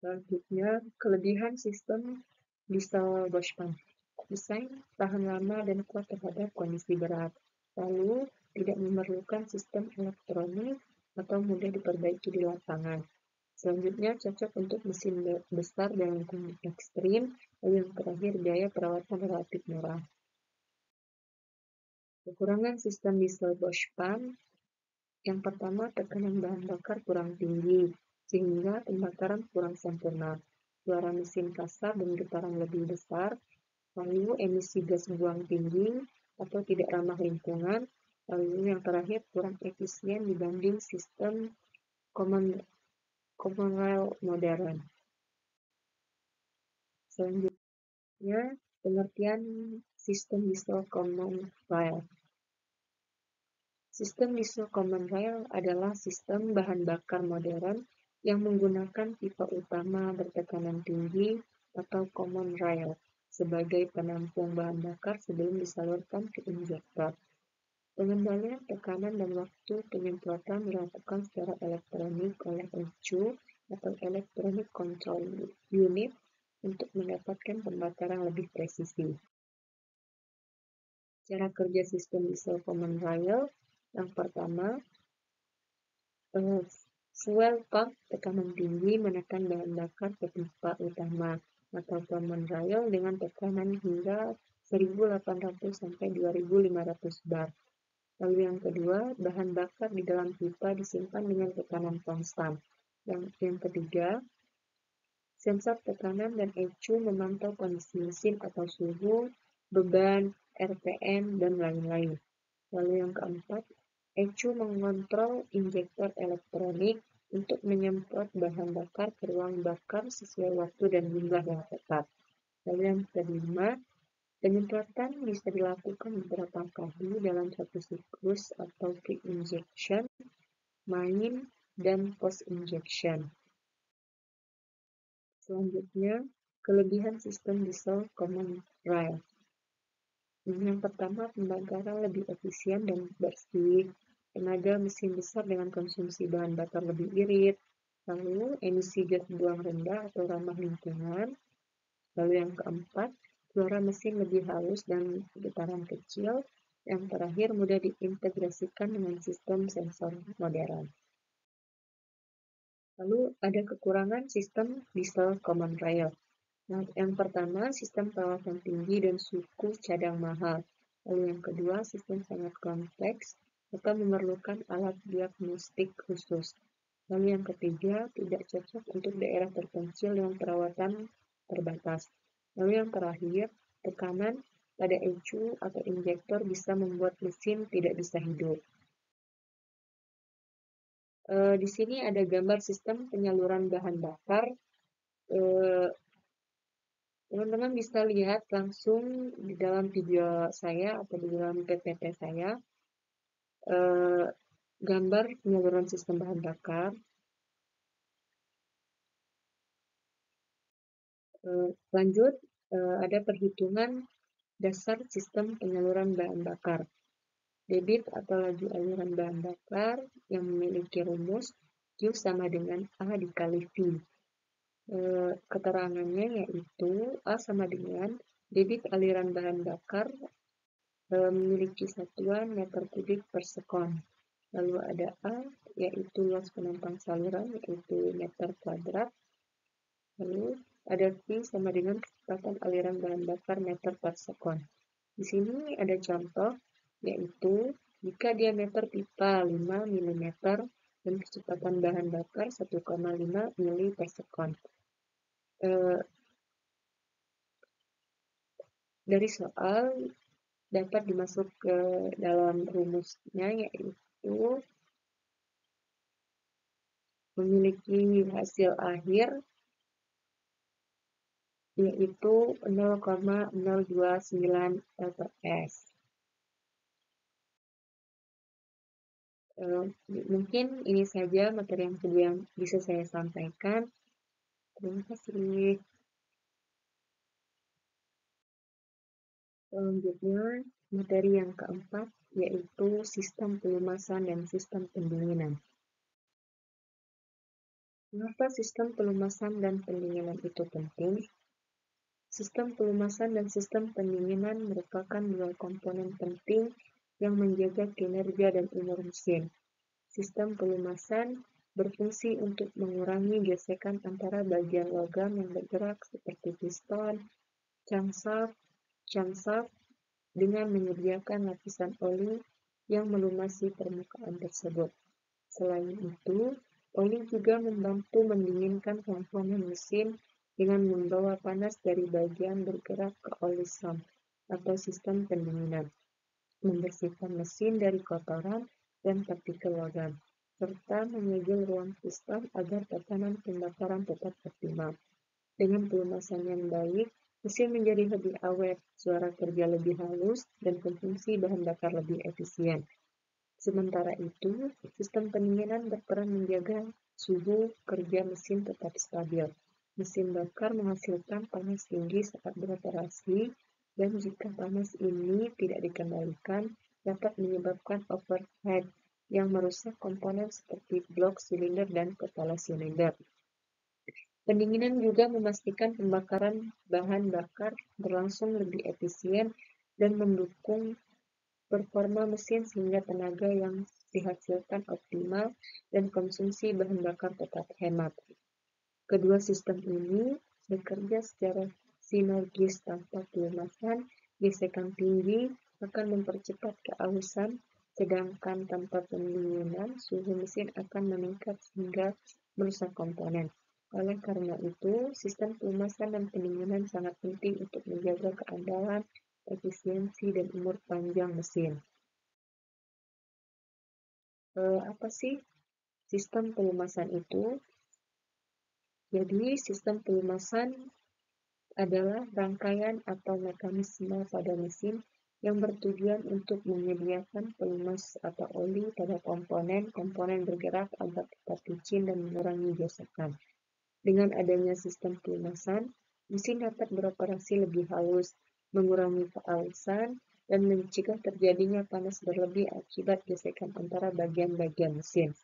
Selanjutnya, kelebihan sistem diesel Bosch pump. Desain tahan lama dan kuat terhadap kondisi berat. Lalu, tidak memerlukan sistem elektronik atau mudah diperbaiki di lapangan. Selanjutnya, cocok untuk mesin besar dan lingkungan ekstrim. Lalu yang terakhir, biaya perawatan relatif murah. Kekurangan sistem diesel Bosch pump. Yang pertama, tekanan bahan bakar kurang tinggi, sehingga pembakaran kurang sempurna. Suara mesin kasar dan getaran lebih besar, lalu emisi gas buang tinggi atau tidak ramah lingkungan, lalu yang terakhir kurang efisien dibanding sistem common rail modern. Selanjutnya, pengertian sistem diesel common rail. Sistem diesel common rail adalah sistem bahan bakar modern yang menggunakan pipa utama bertekanan tinggi atau common rail sebagai penampung bahan bakar sebelum disalurkan ke injektor. Pengendalian tekanan dan waktu penyemprotan dilakukan secara elektronik oleh ECU atau Electronic Control Unit untuk mendapatkan pembakaran lebih presisi. Cara kerja sistem diesel common rail yang pertama, fuel pump tekanan tinggi menekan bahan bakar ke pipa utama atau common rail dengan tekanan hingga 1.800 sampai 2.500 bar. Lalu yang kedua, bahan bakar di dalam pipa disimpan dengan tekanan konstan. Yang ketiga, sensor tekanan dan ECU memantau kondisi mesin atau suhu, beban, RPM, dan lain-lain. Lalu yang keempat, ECU mengontrol injektor elektronik untuk menyemprot bahan bakar ke ruang bakar sesuai waktu dan jumlah yang tepat. Lalu yang kelima, penyemprotan bisa dilakukan beberapa kali dalam satu siklus atau pre-injection, main, dan post-injection. Selanjutnya, kelebihan sistem diesel common rail. Yang pertama, pembakaran lebih efisien dan bersih, tenaga mesin besar dengan konsumsi bahan bakar lebih irit, lalu emisi gas buang rendah atau ramah lingkungan. Lalu yang keempat, suara mesin lebih halus dan getaran kecil. Yang terakhir, mudah diintegrasikan dengan sistem sensor modern. Lalu ada kekurangan sistem diesel common rail. Nah, yang pertama, sistem perawatan tinggi dan suku cadang mahal. Lalu yang kedua, sistem sangat kompleks atau memerlukan alat diagnostik khusus. Lalu yang ketiga, tidak cocok untuk daerah terpencil dengan perawatan terbatas. Lalu yang terakhir, tekanan pada ECU atau injektor bisa membuat mesin tidak bisa hidup. Di sini ada gambar sistem penyaluran bahan bakar. Teman-teman bisa lihat langsung di dalam video saya atau di dalam PPT saya gambar penyaluran sistem bahan bakar. Lanjut, ada perhitungan dasar sistem penyaluran bahan bakar. Debit atau laju aliran bahan bakar yang memiliki rumus Q sama dengan A dikali V. Keterangannya yaitu A sama dengan debit aliran bahan bakar memiliki satuan meter kubik per sekon. Lalu ada A, yaitu luas penumpang saluran, yaitu meter kuadrat. Lalu ada V sama dengan kecepatan aliran bahan bakar meter per sekon. Di sini ada contoh, yaitu jika diameter pipa 5 mm dan kecepatan bahan bakar 1,5 mili per sekon. Dari soal dapat dimasuk ke dalam rumusnya, yaitu memiliki hasil akhir yaitu 0,029 lps. Mungkin ini saja materi yang kedua yang bisa saya sampaikan. Terima kasih. Selanjutnya, materi yang keempat, yaitu sistem pelumasan dan sistem pendinginan. Mengapa sistem pelumasan dan pendinginan itu penting? Sistem pelumasan dan sistem pendinginan merupakan dua komponen penting yang menjaga kinerja dan umur mesin. Sistem pelumasan berfungsi untuk mengurangi gesekan antara bagian logam yang bergerak seperti piston, camshaft, dengan menyediakan lapisan oli yang melumasi permukaan tersebut. Selain itu, oli juga membantu mendinginkan komponen mesin dengan membawa panas dari bagian bergerak ke oli sump atau sistem pendinginan, membersihkan mesin dari kotoran dan partikel logam, serta menyegel ruang piston agar tekanan pembakaran tetap optimal. Dengan pelumasan yang baik, mesin menjadi lebih awet, suara kerja lebih halus, dan konsumsi bahan bakar lebih efisien. Sementara itu, sistem pendinginan berperan menjaga suhu kerja mesin tetap stabil. Mesin bakar menghasilkan panas tinggi saat beroperasi, dan jika panas ini tidak dikendalikan, dapat menyebabkan overheat yang merusak komponen seperti blok silinder dan kepala silinder. Pendinginan juga memastikan pembakaran bahan bakar berlangsung lebih efisien dan mendukung performa mesin sehingga tenaga yang dihasilkan optimal dan konsumsi bahan bakar tetap hemat. Kedua sistem ini bekerja secara sinergis. Tanpa pelumasan, gesekan tinggi akan mempercepat keausan, sedangkan tanpa pendinginan, suhu mesin akan meningkat sehingga merusak komponen. Oleh karena itu, sistem pelumasan dan pendinginan sangat penting untuk menjaga keandalan, efisiensi, dan umur panjang mesin. Apa sih sistem pelumasan itu? Jadi, sistem pelumasan adalah rangkaian atau mekanisme pada mesin yang bertujuan untuk menyediakan pelumas atau oli pada komponen-komponen bergerak agar tetap licin dan mengurangi gesekan. Dengan adanya sistem pelumasan, mesin dapat beroperasi lebih halus, mengurangi keausan, dan mencegah terjadinya panas berlebih akibat gesekan antara bagian-bagian mesin.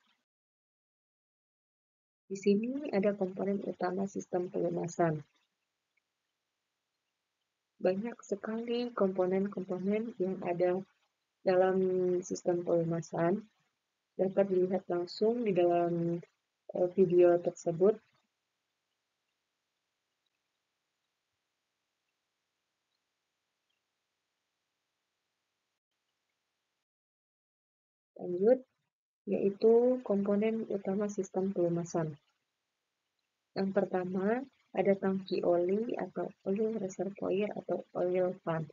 Di sini ada komponen utama sistem pelumasan. Banyak sekali komponen-komponen yang ada dalam sistem pelumasan. Dapat dilihat langsung di dalam video tersebut. Lanjut, yaitu komponen utama sistem pelumasan. Yang pertama, ada tangki oli atau oil reservoir atau oil pump,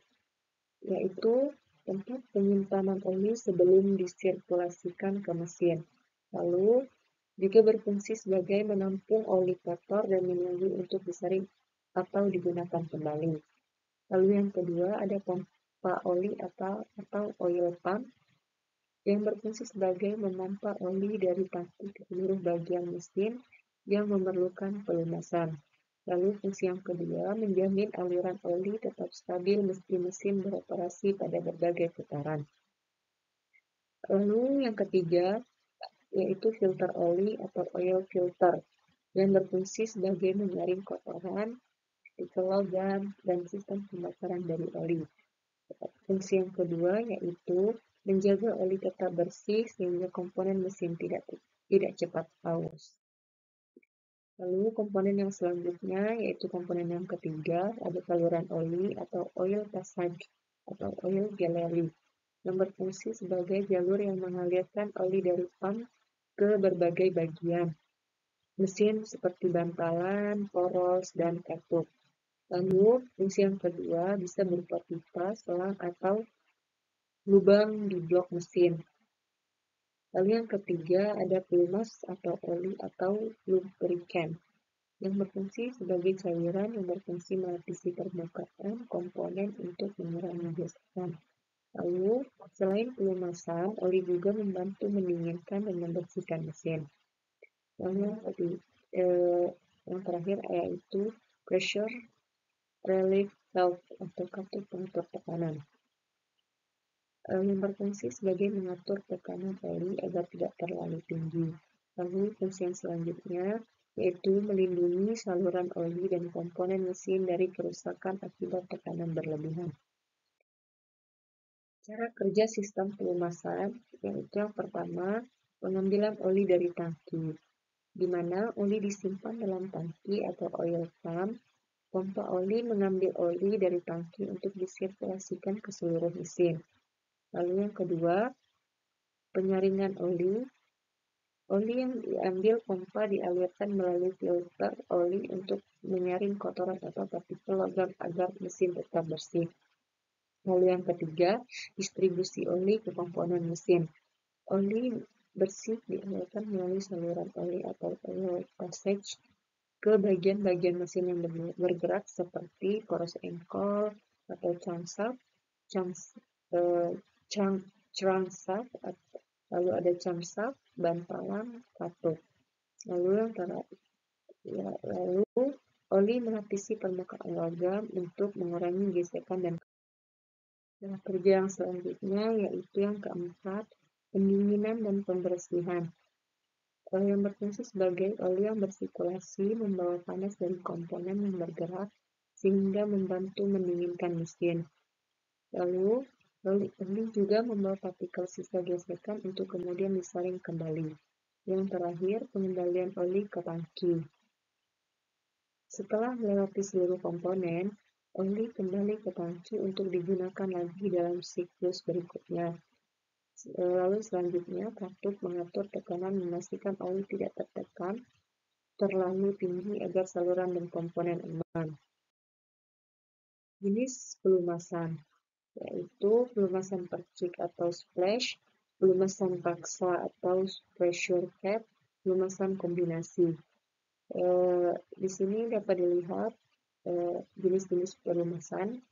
yaitu tempat penyimpanan oli sebelum disirkulasikan ke mesin. Lalu, juga berfungsi sebagai menampung oli kotor dan menunggu untuk disaring atau digunakan kembali. Lalu yang kedua, ada pompa oli atau oil pump, yang berfungsi sebagai memompa oli dari tangki ke seluruh bagian mesin yang memerlukan pelumasan. Lalu fungsi yang kedua, menjamin aliran oli tetap stabil meski mesin beroperasi pada berbagai putaran. Lalu yang ketiga, yaitu filter oli atau oil filter, yang berfungsi sebagai menyaring kotoran, partikel logam, dan sistem pembakaran dari oli. Fungsi yang kedua yaitu menjaga oli tetap bersih sehingga komponen mesin tidak cepat aus. Lalu komponen yang selanjutnya yaitu komponen yang ketiga, ada saluran oli atau oil passage atau oil gallery, yang berfungsi sebagai jalur yang mengalirkan oli dari pump ke berbagai bagian mesin seperti bantalan, poros, dan katup. Lalu, fungsi yang kedua bisa berupa pipa, selang, atau lubang di blok mesin. Lalu yang ketiga ada pelumas atau oli atau lubricant, yang berfungsi sebagai cairan yang berfungsi melapisi permukaan komponen untuk mengurangi gesekan. Lalu, selain pelumasan, oli juga membantu mendinginkan dan membersihkan mesin. Lalu yang terakhir yaitu pressure relief valve atau katup pengatur tekanan. Yang berfungsi sebagai mengatur tekanan oli agar tidak terlalu tinggi. Lalu fungsi yang selanjutnya yaitu melindungi saluran oli dan komponen mesin dari kerusakan akibat tekanan berlebihan. Cara kerja sistem pelumasan yaitu yang pertama, pengambilan oli dari tangki, di mana oli disimpan dalam tangki atau oil pump. Pompa oli mengambil oli dari tangki untuk disirkulasikan ke seluruh mesin. Lalu yang kedua, penyaringan oli. Oli yang diambil pompa dialirkan melalui filter oli untuk menyaring kotoran atau partikel logam agar mesin tetap bersih. Lalu yang ketiga, distribusi oli ke komponen mesin. Oli bersih dialirkan melalui saluran oli atau oil passage ke bagian-bagian mesin yang bergerak seperti poros engkol atau crankshaft, lalu ada camshaft, bantalan, katup. Lalu oli melapisi permukaan logam untuk mengurangi gesekan dan cara kerja yang selanjutnya yaitu yang keempat, pendinginan dan pembersihan. Oli yang berfungsi sebagai oli yang bersirkulasi membawa panas dari komponen yang bergerak sehingga membantu mendinginkan mesin. Lalu, oli juga membawa partikel sisa gesekan untuk kemudian disaring kembali. Yang terakhir, pengembalian oli ke tangki. Setelah melewati seluruh komponen, oli kembali ke tangki untuk digunakan lagi dalam siklus berikutnya. Lalu selanjutnya, katup mengatur tekanan memastikan oli tidak tertekan terlalu tinggi agar saluran dan komponen aman. Jenis pelumasan yaitu pelumasan percik atau splash, pelumasan paksa atau pressure cap, pelumasan kombinasi. Di sini dapat dilihat jenis-jenis pelumasan.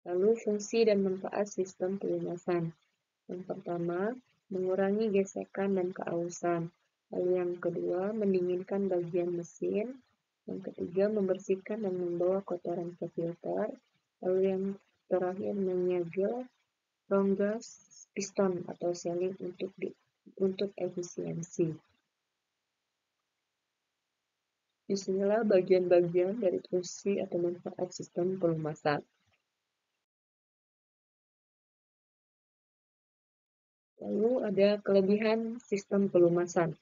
Lalu fungsi dan manfaat sistem pelumasan. Yang pertama, mengurangi gesekan dan keausan. Lalu yang kedua, mendinginkan bagian mesin. Yang ketiga, membersihkan dan membawa kotoran ke filter. Lalu yang terakhir, menyegel rongga piston atau sealing untuk efisiensi. Disinilah bagian-bagian dari fungsi atau manfaat sistem pelumasan. Lalu ada kelebihan sistem pelumasan.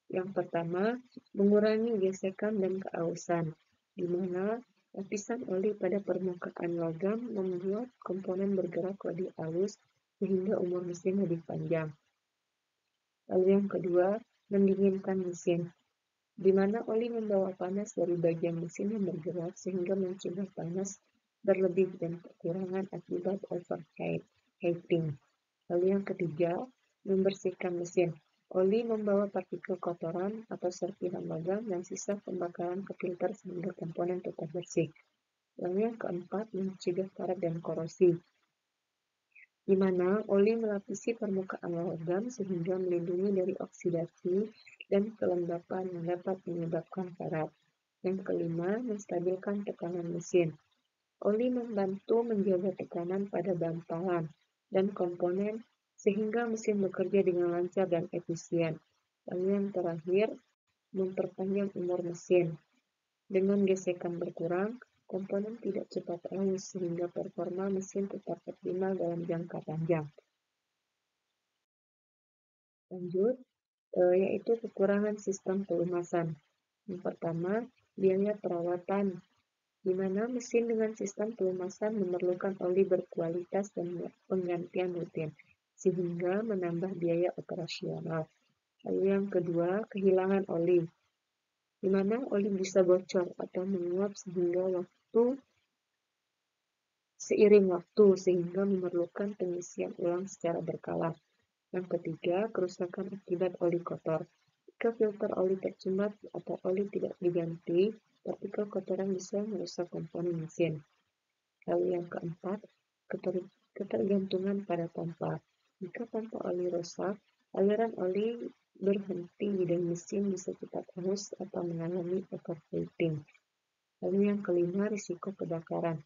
Yang pertama, mengurangi gesekan dan keausan, di mana lapisan oli pada permukaan logam membuat komponen bergerak lebih halus sehingga umur mesin lebih panjang. Lalu yang kedua, mendinginkan mesin, di mana oli membawa panas dari bagian mesin yang bergerak sehingga mencegah panas berlebih dan kekurangan akibat overheating. Lalu yang ketiga, membersihkan mesin. Oli membawa partikel kotoran atau serpihan logam dan sisa pembakaran ke filter sehingga komponen tetap bersih. Lalu yang keempat, mencegah karat dan korosi, di mana oli melapisi permukaan logam sehingga melindungi dari oksidasi dan kelembapan yang dapat menyebabkan karat. Yang kelima, menstabilkan tekanan mesin. Oli membantu menjaga tekanan pada bantalan dan komponen sehingga mesin bekerja dengan lancar dan efisien. Lalu yang terakhir, memperpanjang umur mesin. Dengan gesekan berkurang, komponen tidak cepat aus sehingga performa mesin tetap optimal dalam jangka panjang. Lanjut, yaitu kekurangan sistem pelumasan. Yang pertama, biaya perawatan, di mana mesin dengan sistem pelumasan memerlukan oli berkualitas dan penggantian rutin, sehingga menambah biaya operasional. Lalu yang kedua, kehilangan oli, di mana oli bisa bocor atau menguap seiring waktu sehingga memerlukan pengisian ulang secara berkala. Yang ketiga, kerusakan akibat oli kotor. Jika filter oli tercemar atau oli tidak diganti, partikel jika kotoran bisa merusak komponen mesin. Lalu yang keempat, ketergantungan pada pompa. Jika pompa oli rusak, aliran oli berhenti dan mesin bisa cepat hangus atau mengalami overheating. Lalu yang kelima, risiko kebakaran.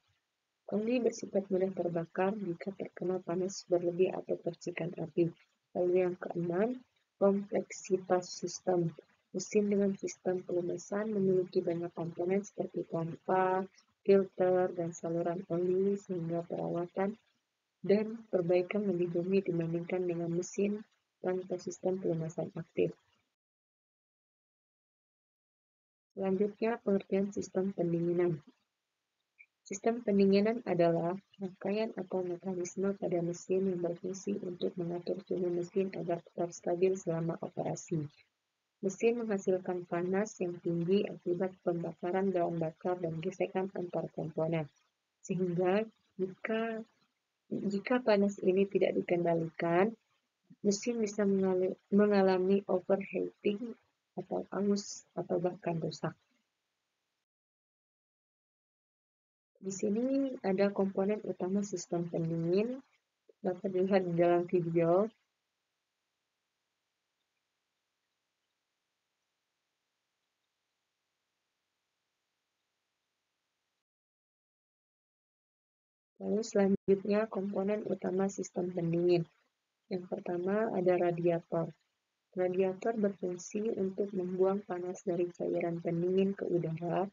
Oli bersifat mudah terbakar jika terkena panas berlebih atau percikan api. Lalu yang keenam, kompleksitas sistem. Mesin dengan sistem pelumasan memiliki banyak komponen seperti pompa, filter, dan saluran oli sehingga perawatan dan perbaikan lebih rumit dibandingkan dengan mesin tanpa sistem pelumasan aktif. Selanjutnya, pengertian sistem pendinginan. Sistem pendinginan adalah rangkaian atau mekanisme pada mesin yang berfungsi untuk mengatur suhu mesin agar tetap stabil selama operasi. Mesin menghasilkan panas yang tinggi akibat pembakaran bahan bakar dan gesekan antar komponen. Sehingga jika panas ini tidak dikendalikan, mesin bisa mengalami overheating atau hangus atau bahkan rusak. Di sini ada komponen utama sistem pendingin, dapat dilihat di dalam video. Lalu selanjutnya komponen utama sistem pendingin. Yang pertama ada radiator. Radiator berfungsi untuk membuang panas dari cairan pendingin ke udara.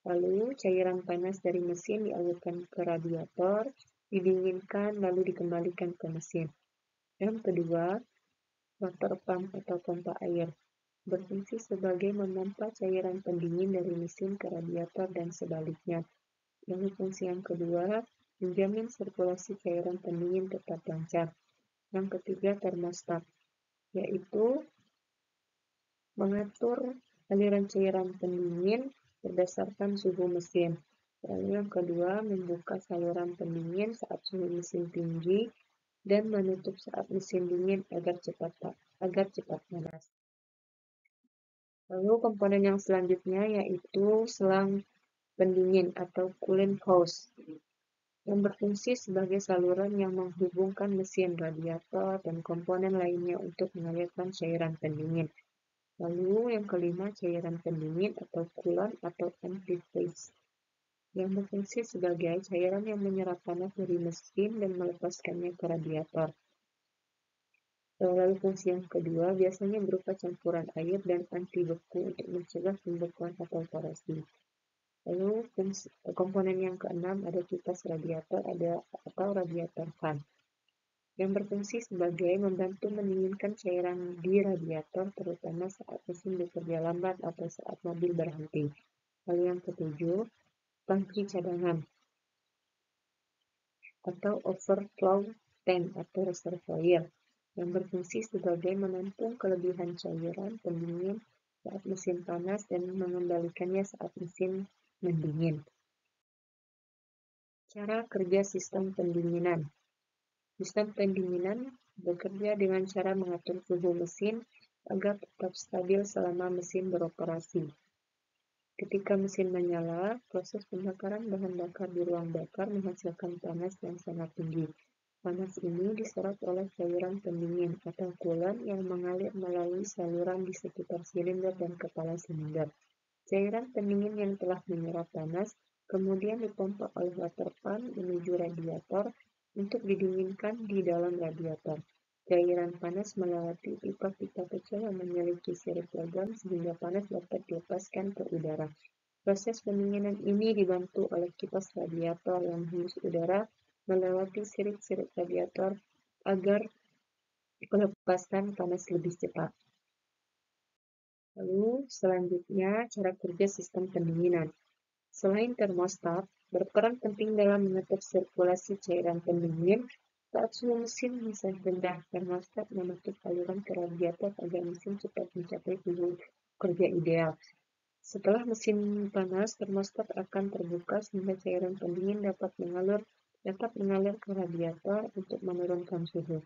Lalu cairan panas dari mesin dialirkan ke radiator, didinginkan lalu dikembalikan ke mesin. Yang kedua, water pump atau pompa air. Berfungsi sebagai memompa cairan pendingin dari mesin ke radiator dan sebaliknya. Lalu fungsi yang kedua, menjamin sirkulasi cairan pendingin tetap lancar. Yang ketiga, termostat, yaitu mengatur aliran cairan pendingin berdasarkan suhu mesin. Lalu yang kedua, membuka saluran pendingin saat suhu mesin tinggi dan menutup saat mesin dingin agar cepat panas. Lalu komponen yang selanjutnya yaitu selang pendingin atau coolant hose yang berfungsi sebagai saluran yang menghubungkan mesin, radiator, dan komponen lainnya untuk mengalirkan cairan pendingin. Lalu yang kelima, cairan pendingin atau coolant atau antifreeze yang berfungsi sebagai cairan yang menyerap panas dari mesin dan melepaskannya ke radiator. Lalu fungsi yang kedua biasanya berupa campuran air dan anti beku untuk mencegah pembekuan atau korasi. Lalu komponen yang keenam ada kipas radiator atau radiator fan yang berfungsi sebagai membantu mendinginkan cairan di radiator terutama saat mesin bekerja lambat atau saat mobil berhenti. Lalu yang ketujuh, tangki cadangan atau overflow tank atau reservoir yang berfungsi sebagai menampung kelebihan cairan pendingin saat mesin panas dan mengembalikannya saat mesin mendingin. Cara kerja sistem pendinginan. Sistem pendinginan bekerja dengan cara mengatur suhu mesin agar tetap stabil selama mesin beroperasi. Ketika mesin menyala, proses pembakaran bahan bakar di ruang bakar menghasilkan panas yang sangat tinggi. Panas ini diserap oleh cairan pendingin atau coolant yang mengalir melalui saluran di sekitar silinder dan kepala silinder. Cairan pendingin yang telah menyerap panas kemudian dipompa oleh water pump menuju radiator untuk didinginkan di dalam radiator. Cairan panas melewati pipa-pipa kecil yang memiliki sirip logam sehingga panas dapat dilepaskan ke udara. Proses pendinginan ini dibantu oleh kipas radiator yang menghembus udara melewati sirip-sirip radiator agar melepaskan panas lebih cepat. Lalu selanjutnya cara kerja sistem pendinginan. Selain termostat, berperan penting dalam mengatur sirkulasi cairan pendingin saat suhu mesin masih rendah. Termostat menutup aliran ke radiator agar mesin cepat mencapai suhu kerja ideal. Setelah mesin panas, termostat akan terbuka sehingga cairan pendingin dapat mengalir ke radiator untuk menurunkan suhu.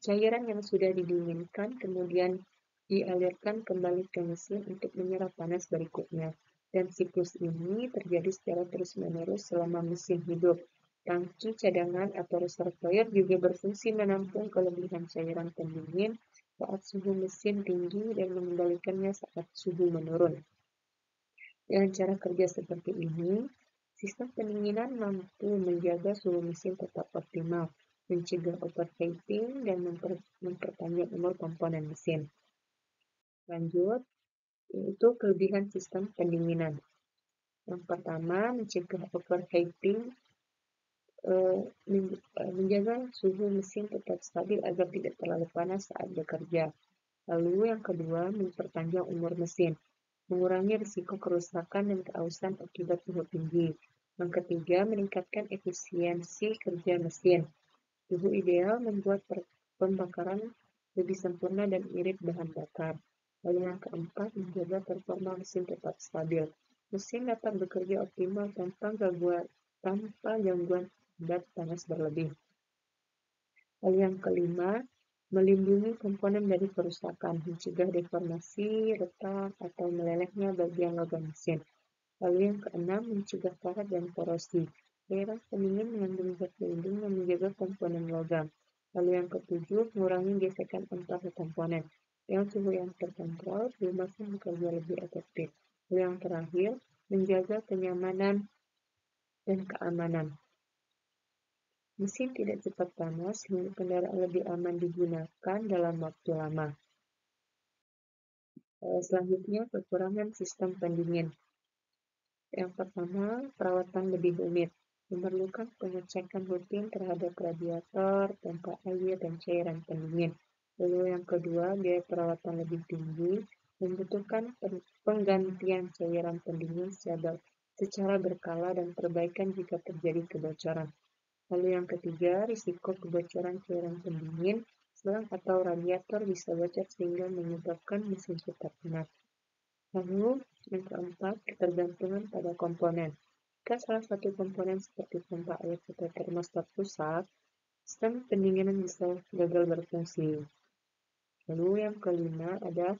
Cairan yang sudah didinginkan kemudian dialirkan kembali ke mesin untuk menyerap panas berikutnya. dan siklus ini terjadi secara terus-menerus selama mesin hidup. Tangki cadangan atau reservoir juga berfungsi menampung kelebihan cairan pendingin saat suhu mesin tinggi dan mengembalikannya saat suhu menurun. Dengan cara kerja seperti ini, sistem pendinginan mampu menjaga suhu mesin tetap optimal, mencegah overheating, dan memperpanjang umur komponen mesin. Lanjut, yaitu kelebihan sistem pendinginan. Yang pertama, mencegah overheating, menjaga suhu mesin tetap stabil agar tidak terlalu panas saat bekerja. Lalu yang kedua, memperpanjang umur mesin, mengurangi risiko kerusakan dan keausan akibat suhu tinggi. Yang ketiga, meningkatkan efisiensi kerja mesin. Suhu ideal membuat pembakaran lebih sempurna dan irit bahan bakar. Lalu yang keempat, menjaga performa mesin tetap stabil. Mesin dapat bekerja optimal tanpa gangguan akibat panas berlebih. Lalu yang kelima, melindungi komponen dari kerusakan, mencegah deformasi, retak, atau melelehnya bagian logam mesin. Lalu yang keenam, mencegah karat dan korosi. Cairan pendingin mengandung zat pelindung yang menjaga komponen logam. Lalu yang ketujuh, mengurangi gesekan antar komponen. Dengan suhu yang terkontrol, pelumasan bekerja lebih efektif. Lalu yang terakhir, menjaga kenyamanan dan keamanan. Mesin tidak cepat panas sehingga kendaraan lebih aman digunakan dalam waktu lama. Selanjutnya, kekurangan sistem pendingin. Yang pertama, perawatan lebih rumit. Memerlukan pengecekan rutin terhadap radiator, pompa air, dan cairan pendingin. Lalu yang kedua, biaya perawatan lebih tinggi, membutuhkan penggantian cairan pendingin secara berkala dan perbaikan jika terjadi kebocoran. Lalu yang ketiga, risiko kebocoran cairan pendingin, selang atau radiator bisa bocor sehingga menyebabkan mesin cepat panas. Lalu yang keempat, ketergantungan pada komponen. Jika salah satu komponen seperti pompa air atau termostat rusak, sistem pendinginan bisa gagal berfungsi. Lalu yang kelima ada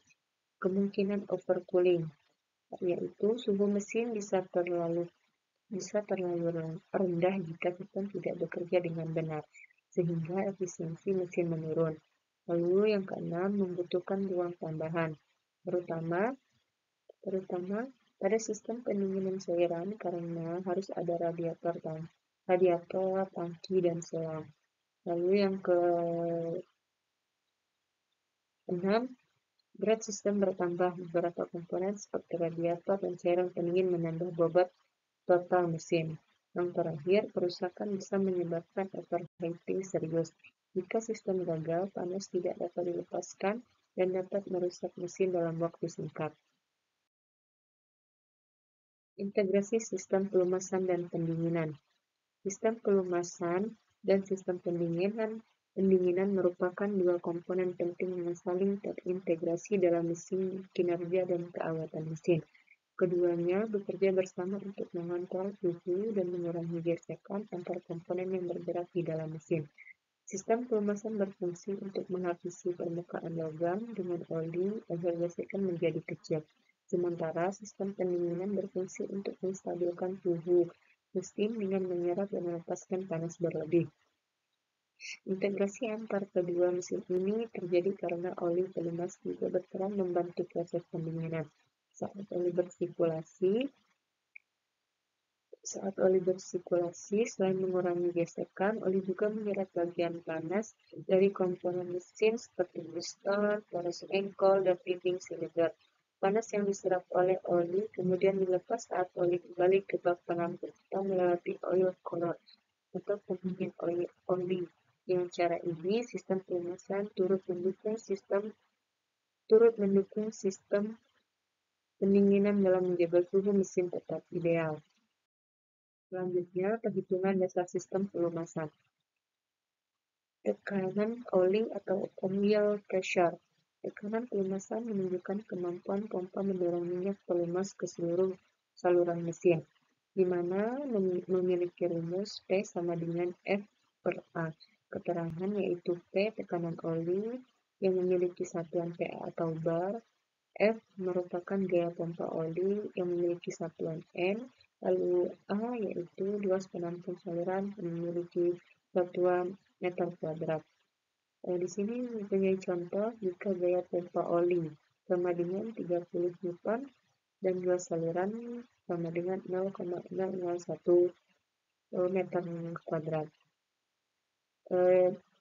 kemungkinan overcooling, yaitu suhu mesin bisa terlalu rendah jika sistem tidak bekerja dengan benar, sehingga efisiensi mesin menurun. Lalu yang keenam, membutuhkan ruang tambahan, terutama pada sistem pendinginan cairan karena harus ada radiator, tangki, dan selang. Lalu yang keenam, berat sistem bertambah. Beberapa komponen seperti radiator dan cairan pendingin menambah bobot total mesin. Yang terakhir, kerusakan bisa menyebabkan overheating serius. Jika sistem gagal, panas tidak dapat dilepaskan dan dapat merusak mesin dalam waktu singkat. Integrasi sistem pelumasan dan pendinginan. Sistem pelumasan dan sistem pendinginan merupakan dua komponen penting yang saling terintegrasi dalam mesin kinerja dan keawatan mesin. Keduanya bekerja bersama untuk mengontrol suhu dan mengurangi gesekan antar komponen yang bergerak di dalam mesin. Sistem pelumasan berfungsi untuk menghabisi permukaan logam dengan oli agar gesekan menjadi kecil. Sementara sistem pendinginan berfungsi untuk menstabilkan suhu mesin dengan menyerap dan melepaskan panas berlebih. Integrasi antar kedua mesin ini terjadi karena oli pelumas juga berperan membantu proses pendinginan. Saat oli bersirkulasi, selain mengurangi gesekan, oli juga menyerap bagian panas dari komponen mesin seperti piston, poros engkol, dan piping silinder. Panas yang diserap oleh oli kemudian dilepas saat oli kembali ke bak penampung atau melewati oil cooler atau pendingin oli. Dengan cara ini, sistem pelumasan turut mendukung sistem pendinginan dalam menjaga suhu mesin tetap ideal. Selanjutnya, perhitungan dasar sistem pelumasan. Tekanan oli atau oil pressure. Tekanan pelumasan menunjukkan kemampuan pompa mendorong minyak pelumas ke seluruh saluran mesin, di mana memiliki rumus P sama dengan F per A. Keterangan yaitu P tekanan oli yang memiliki satuan PA atau bar, F merupakan gaya pompa oli yang memiliki satuan N, lalu A yaitu luas penampung saluran yang memiliki satuan meter kuadrat. Di sini mempunyai contoh jika gaya pompa oli sama dengan 30 Newton dan luas saluran sama dengan 0,001 meter kuadrat.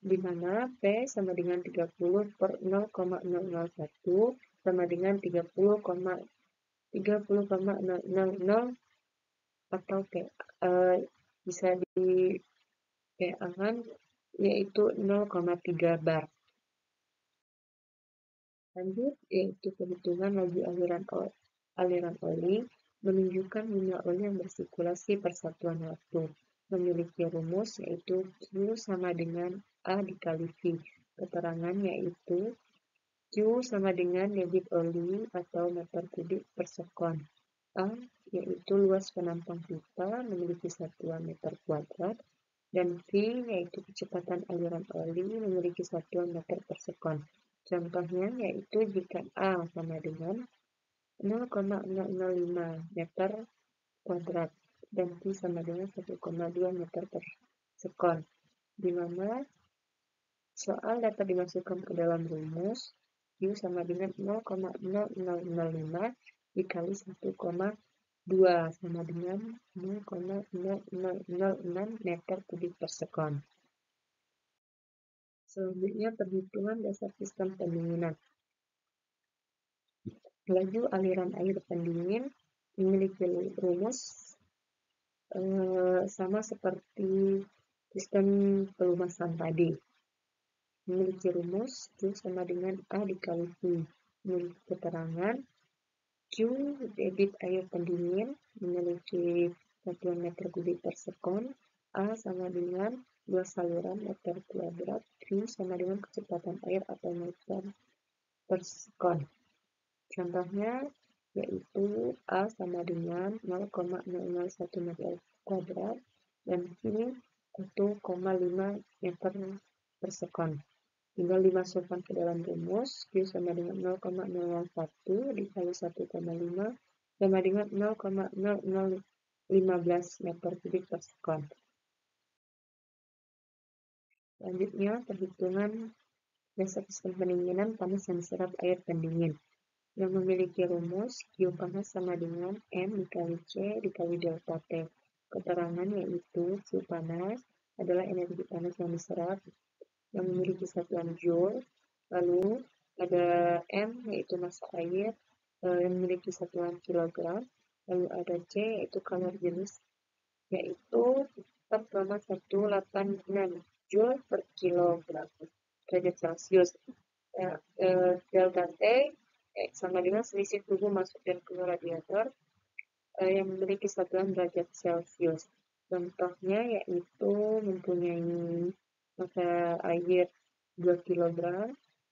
Di mana P sama dengan 30 per 0,001 sama dengan 30,000 atau P, bisa di PA-kan yaitu 0,3 bar. Lanjut, yaitu perhitungan laju aliran oli menunjukkan jumlah oli yang bersirkulasi per satuan waktu. Memiliki rumus yaitu Q sama dengan A dikali V. Keterangan yaitu Q sama dengan debit oli atau meter kubik per sekon. A yaitu luas penampung pipa memiliki satuan meter kuadrat, dan V yaitu kecepatan aliran oli memiliki satuan meter per sekon. Contohnya yaitu jika A sama dengan 0,005 meter kuadrat dan V sama dengan 1,2 meter per sekon, di mana soal dapat dimasukkan ke dalam rumus Q sama dengan 0,0005 dikali 1,2 sama dengan 0,0006 meter kubik per sekon. Selanjutnya perhitungan dasar sistem pendinginan. Laju aliran air pendingin memiliki rumus sama seperti sistem pelumasan tadi. Memiliki rumus Q sama dengan A dikali V. Memiliki keterangan Q debit air pendingin memiliki satuan meter kubik per sekon. A sama dengan luas saluran meter kuadrat. V sama dengan kecepatan air atau meter per sekon. Contohnya yaitu A sama dengan 0,001 meter kuadrat dan V 1,5 meter per sekon. Tinggal dimasukkan ke dalam rumus Q sama dengan 0,001 dikali 1,5 sama dengan 0,0015 meter kubik per sekon. Selanjutnya perhitungan dasar sistem pendinginan panas dan serap air pendingin yang memiliki rumus Q panas sama dengan M dikali C dikali delta T. Keterangan yaitu Q panas adalah energi panas yang diserap yang memiliki satuan joule, lalu ada M yaitu massa air yang memiliki satuan kilogram, lalu ada C yaitu kalori jenis yaitu 4,186 joule per kilogram derajat Celcius. Delta T sama dengan selisih suhu masuk dan keluar radiator yang memiliki satuan derajat Celcius. Contohnya yaitu mempunyai massa air 2 kg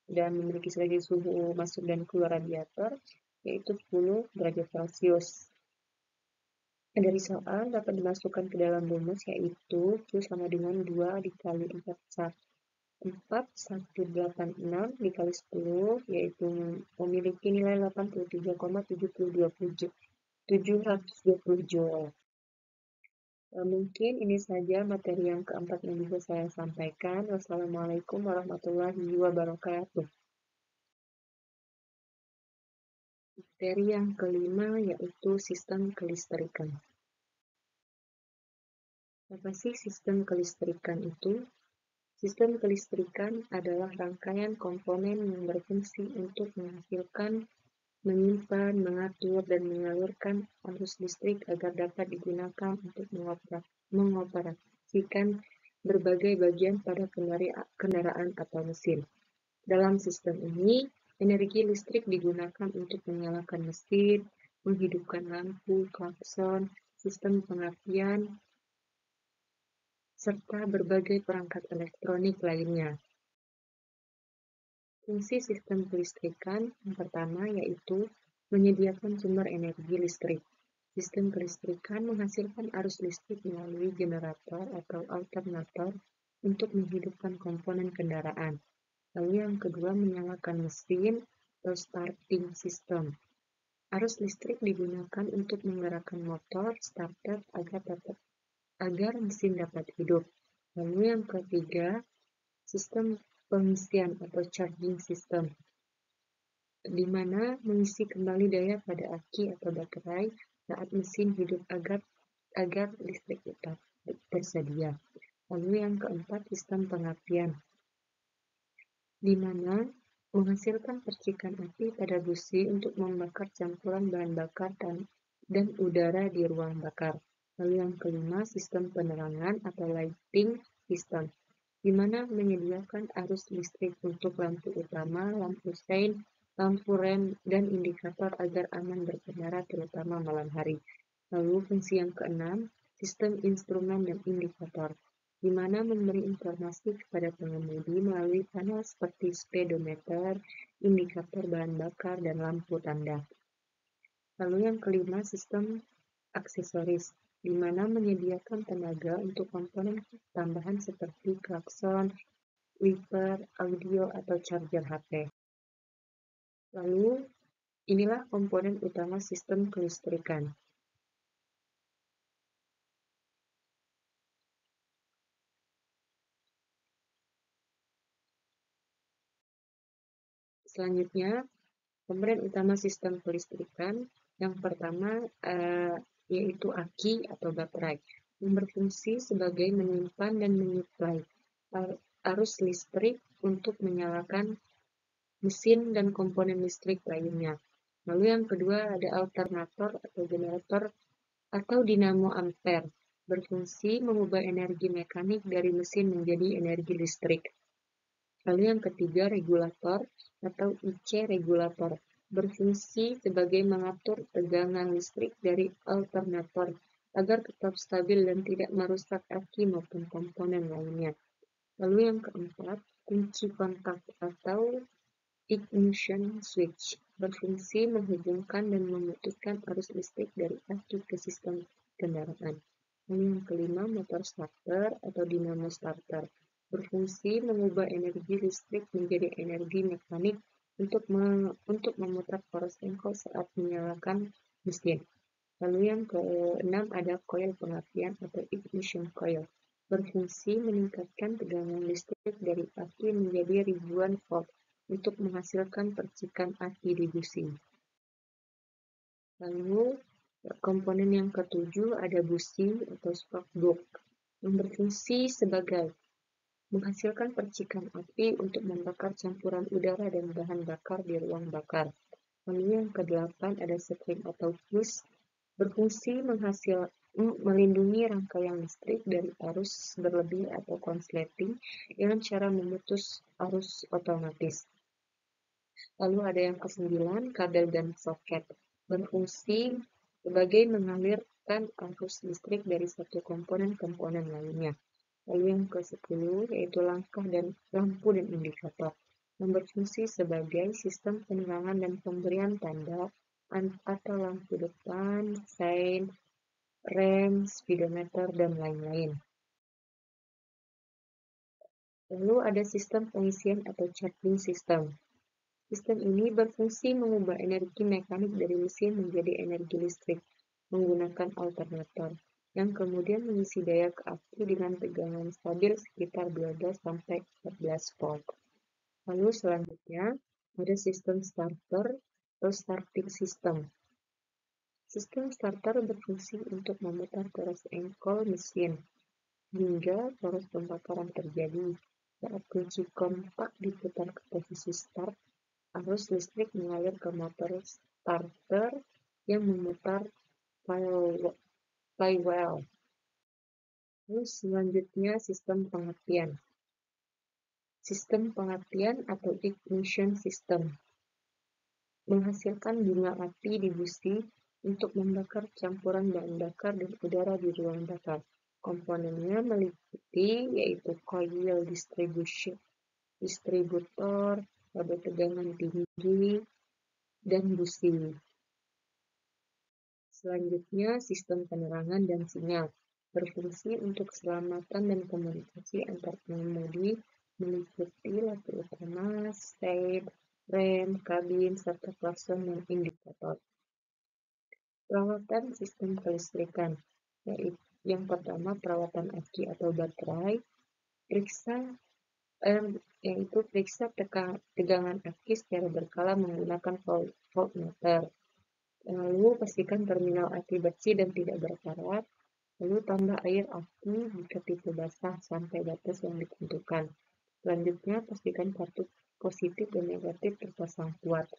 dan memiliki selisih suhu masuk dan keluar radiator yaitu 10 derajat Celcius. Dari soal dapat dimasukkan ke dalam rumus yaitu Q sama dengan 2 dikali 4186 dikali 10 yaitu memiliki nilai 83,720 joule. Mungkin ini saja materi yang keempat yang bisa saya sampaikan. Wassalamualaikum warahmatullahi wabarakatuh. Materi yang kelima yaitu sistem kelistrikan. Apa sih sistem kelistrikan itu? Sistem kelistrikan adalah rangkaian komponen yang berfungsi untuk menghasilkan, menyimpan, mengatur, dan menyalurkan arus listrik agar dapat digunakan untuk mengoperasikan berbagai bagian pada kendaraan atau mesin. Dalam sistem ini, energi listrik digunakan untuk menyalakan mesin, menghidupkan lampu, klakson, sistem pengapian, serta berbagai perangkat elektronik lainnya. Fungsi sistem kelistrikan yang pertama yaitu menyediakan sumber energi listrik. Sistem kelistrikan menghasilkan arus listrik melalui generator atau alternator untuk menghidupkan komponen kendaraan. Lalu yang kedua menyalakan mesin atau starting system. Arus listrik digunakan untuk menggerakkan motor starter agar mesin dapat hidup. Lalu yang ketiga, sistem pengisian atau charging system, di mana mengisi kembali daya pada aki atau baterai saat mesin hidup agar listrik tetap tersedia. Lalu yang keempat, sistem pengapian, di mana menghasilkan percikan api pada busi untuk membakar campuran bahan bakar dan udara di ruang bakar. Lalu yang kelima, sistem penerangan atau lighting system, di mana menyediakan arus listrik untuk lampu utama, lampu sein, lampu rem, dan indikator agar aman berkendara terutama malam hari. Lalu fungsi yang keenam, sistem instrumen dan indikator, di mana memberi informasi kepada pengemudi melalui panel seperti speedometer, indikator bahan bakar, dan lampu tanda. Lalu yang kelima, sistem aksesoris, di mana menyediakan tenaga untuk komponen tambahan seperti klakson, wiper, audio, atau charger HP. Lalu, inilah komponen utama sistem kelistrikan. Selanjutnya, komponen utama sistem kelistrikan yang pertama yaitu aki atau baterai, yang berfungsi sebagai menyimpan dan menyuplai arus listrik untuk menyalakan mesin dan komponen listrik lainnya. Lalu yang kedua ada alternator atau generator atau dinamo ampere, berfungsi mengubah energi mekanik dari mesin menjadi energi listrik. Lalu yang ketiga, regulator atau IC regulator, berfungsi sebagai mengatur tegangan listrik dari alternator agar tetap stabil dan tidak merusak aki maupun komponen lainnya. Lalu yang keempat, kunci kontak atau ignition switch, berfungsi menghubungkan dan memutuskan arus listrik dari aki ke sistem kendaraan. Lalu yang kelima, motor starter atau dinamo starter, berfungsi mengubah energi listrik menjadi energi mekanik untuk memutar poros engkol saat menyalakan mesin. Lalu yang keenam ada koil pengapian atau ignition coil, berfungsi meningkatkan tegangan listrik dari aki menjadi ribuan volt untuk menghasilkan percikan api di busi. Lalu komponen yang ketujuh ada busi atau spark plug, yang berfungsi sebagai menghasilkan percikan api untuk membakar campuran udara dan bahan bakar di ruang bakar. Lalu yang kedelapan ada spring atau fuse, berfungsi melindungi rangkaian listrik dari arus berlebih atau konsleting dengan cara memutus arus otomatis. Lalu ada yang kesembilan, kabel dan soket, berfungsi sebagai mengalirkan arus listrik dari satu komponen lainnya. Lalu yang ke-10 yaitu lampu dan indikator, yang berfungsi sebagai sistem penerangan dan pemberian tanda atau lampu depan, sein, rem, speedometer, dan lain-lain. Lalu ada sistem pengisian atau charging system. Sistem ini berfungsi mengubah energi mekanik dari mesin menjadi energi listrik menggunakan alternator, yang kemudian mengisi daya ke aki dengan tegangan stabil sekitar 12-14 volt. Lalu selanjutnya ada sistem starter atau starting system. Sistem starter berfungsi untuk memutar poros engkol mesin hingga poros pembakaran terjadi. Saat kunci kontak diputar ke posisi start, arus listrik mengalir ke motor starter yang memutar flywheel. Lalu selanjutnya sistem pengapian. Sistem pengapian atau ignition system menghasilkan bunga api di busi untuk membakar campuran bahan bakar dan udara di ruang bakar. Komponennya meliputi yaitu coil distributor, kabel tegangan tinggi, dan busi. Selanjutnya, sistem penerangan dan sinyal, berfungsi untuk keselamatan dan komunikasi antar pengemudi, meliputi lampu utama, sein, rem, kabin, serta klakson dan indikator. Perawatan sistem kelistrikan, yaitu yang pertama perawatan aki atau baterai, periksa yaitu periksa tegangan aki secara berkala menggunakan voltmeter. Lalu pastikan terminal aki bersih dan tidak berkarat. Lalu tambah air aki jika tipe basah sampai batas yang ditentukan. Selanjutnya pastikan kartu positif dan negatif terpasang kuat.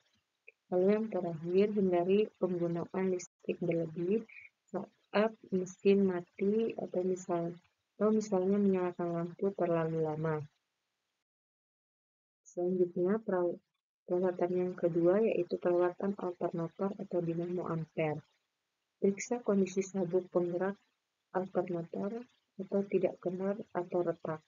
Lalu yang terakhir, hindari penggunaan listrik berlebih saat mesin mati atau misalnya menyalakan lampu terlalu lama. Selanjutnya, perawatan yang kedua yaitu perawatan alternator atau dinamo ampere. Periksa kondisi sabuk penggerak alternator atau tidak kendor atau retak.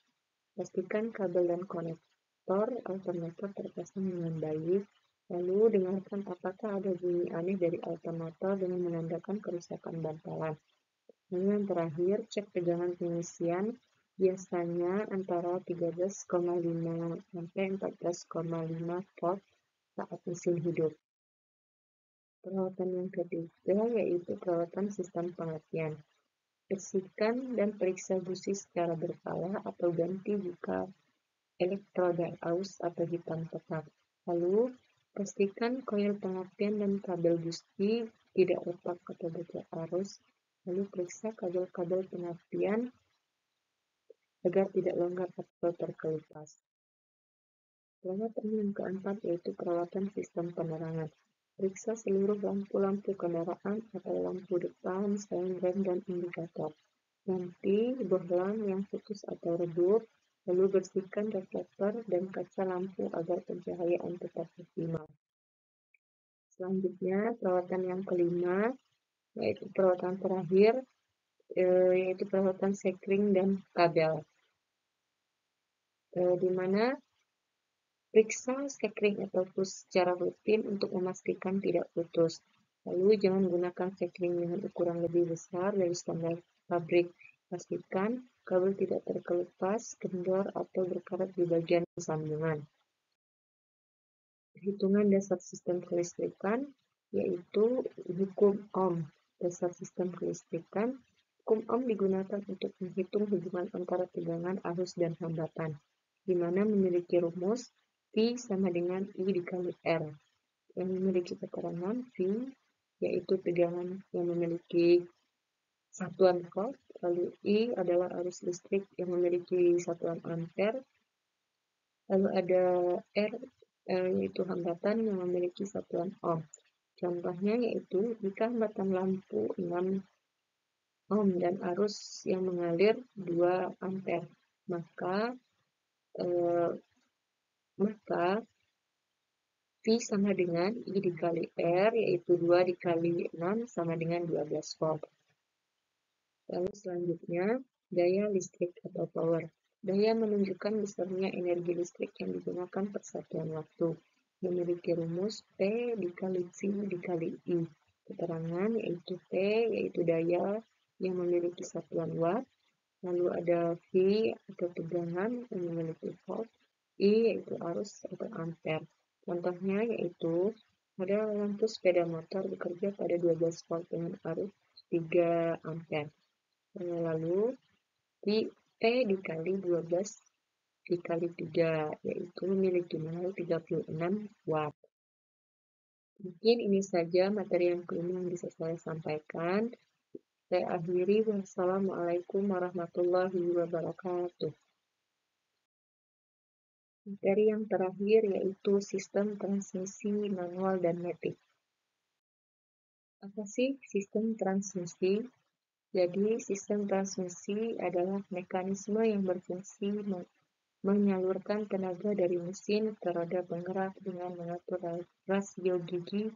Pastikan kabel dan konektor alternator terpasang dengan baik. Lalu dengarkan apakah ada bunyi aneh dari alternator dengan menandakan kerusakan bantalan. Lalu yang terakhir, cek tegangan pengisian, biasanya antara 13,5 sampai 14,5 volt saat mesin hidup. Perawatan yang ketiga yaitu perawatan sistem pengertian. Bersihkan dan periksa busi secara berkala atau ganti jika elektroda aus atau hitam pekat. Lalu, pastikan koil pengertian dan kabel busi tidak retak atau bocor arus. Lalu periksa kabel-kabel pengertian agar tidak longgar atau terkelupas. Perawatan yang keempat yaitu perawatan sistem penerangan. Periksa seluruh lampu-lampu kendaraan atau lampu depan, rem, dan indikator. Ganti bohlam yang putus atau redup, lalu bersihkan reflektor dan kaca lampu agar pencahayaan tetap optimal. Selanjutnya, perawatan yang kelima, yaitu perawatan terakhir, yaitu perawatan sekring dan kabel. Di mana periksa sekring atau fuse secara rutin untuk memastikan tidak putus. Lalu jangan gunakan sekring dengan ukuran lebih besar dari standar pabrik. Pastikan kabel tidak terkelupas, kendor, atau berkarat di bagian sambungan. Perhitungan dasar sistem kelistrikan yaitu hukum Ohm. Dasar sistem kelistrikan, hukum Ohm digunakan untuk menghitung hubungan antara tegangan, arus, dan hambatan, di mana memiliki rumus V sama dengan I dikali R, yang memiliki keterangan V yaitu tegangan yang memiliki satuan volt, lalu I adalah arus listrik yang memiliki satuan ampere, lalu ada R yaitu hambatan yang memiliki satuan ohm. Contohnya yaitu jika hambatan lampu 6 ohm dan arus yang mengalir 2 ampere, maka V sama dengan I dikali R, yaitu 2 dikali 6 sama dengan 12 volt. Lalu selanjutnya, daya listrik atau power. Daya menunjukkan besarnya energi listrik yang digunakan per satuan waktu. Memiliki rumus P dikali V dikali I. Keterangan yaitu P yaitu daya yang memiliki satuan watt. Lalu ada V atau tegangan yang memiliki volt. I yaitu arus atau ampere. Contohnya yaitu ada lampu sepeda motor bekerja pada 12 volt dengan arus 3 ampere. Lalu P dikali 12 dikali 3 yaitu memiliki nilai 36 watt. Mungkin ini saja materi yang kelima yang bisa saya sampaikan. Saya akhiri. Wassalamualaikum warahmatullahi wabarakatuh. Materi yang terakhir yaitu sistem transmisi manual dan matic. Apa sih sistem transmisi? Jadi, sistem transmisi adalah mekanisme yang berfungsi menyalurkan tenaga dari mesin ke roda penggerak dengan mengatur rasio gigi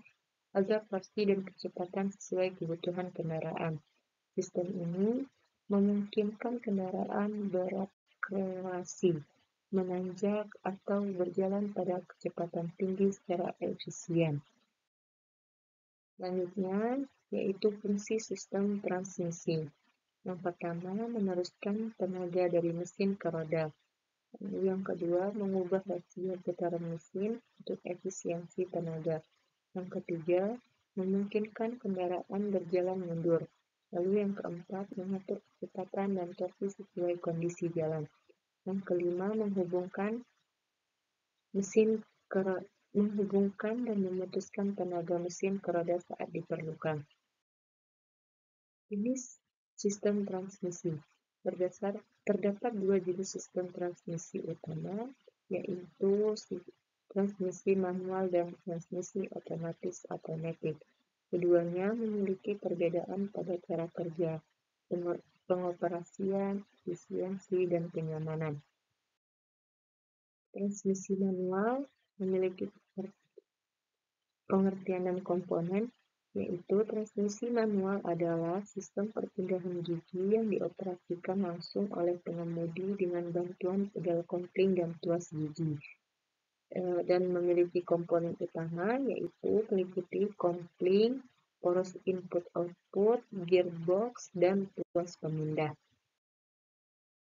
agar pasti dan kecepatan sesuai kebutuhan kendaraan. Sistem ini memungkinkan kendaraan berakselerasi, menanjak, atau berjalan pada kecepatan tinggi secara efisien. Selanjutnya, yaitu fungsi sistem transmisi. Yang pertama, meneruskan tenaga dari mesin ke roda. Lalu yang kedua, mengubah rasio putaran mesin untuk efisiensi tenaga. Yang ketiga, memungkinkan kendaraan berjalan mundur. Lalu yang keempat, mengatur kecepatan dan torsi sesuai kondisi jalan. Yang kelima, mesin ke menghubungkan dan memutuskan tenaga mesin ke roda saat diperlukan. Jenis sistem transmisi. Terdapat dua jenis sistem transmisi utama, yaitu transmisi manual dan transmisi otomatis automatic. Keduanya memiliki perbedaan pada cara kerja, pengoperasian, efisiensi, dan kenyamanan. Transmisi manual memiliki pengertian dan komponen, yaitu transmisi manual adalah sistem perpindahan gigi yang dioperasikan langsung oleh pengemudi dengan bantuan pedal kopling dan tuas gigi, dan memiliki komponen utama yaitu meliputi kopling, poros input-output, gearbox, dan tuas pemindah.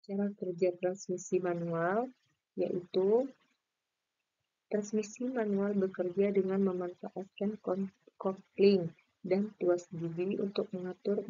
Cara kerja transmisi manual yaitu transmisi manual bekerja dengan memanfaatkan kopling dan tuas gigi untuk mengatur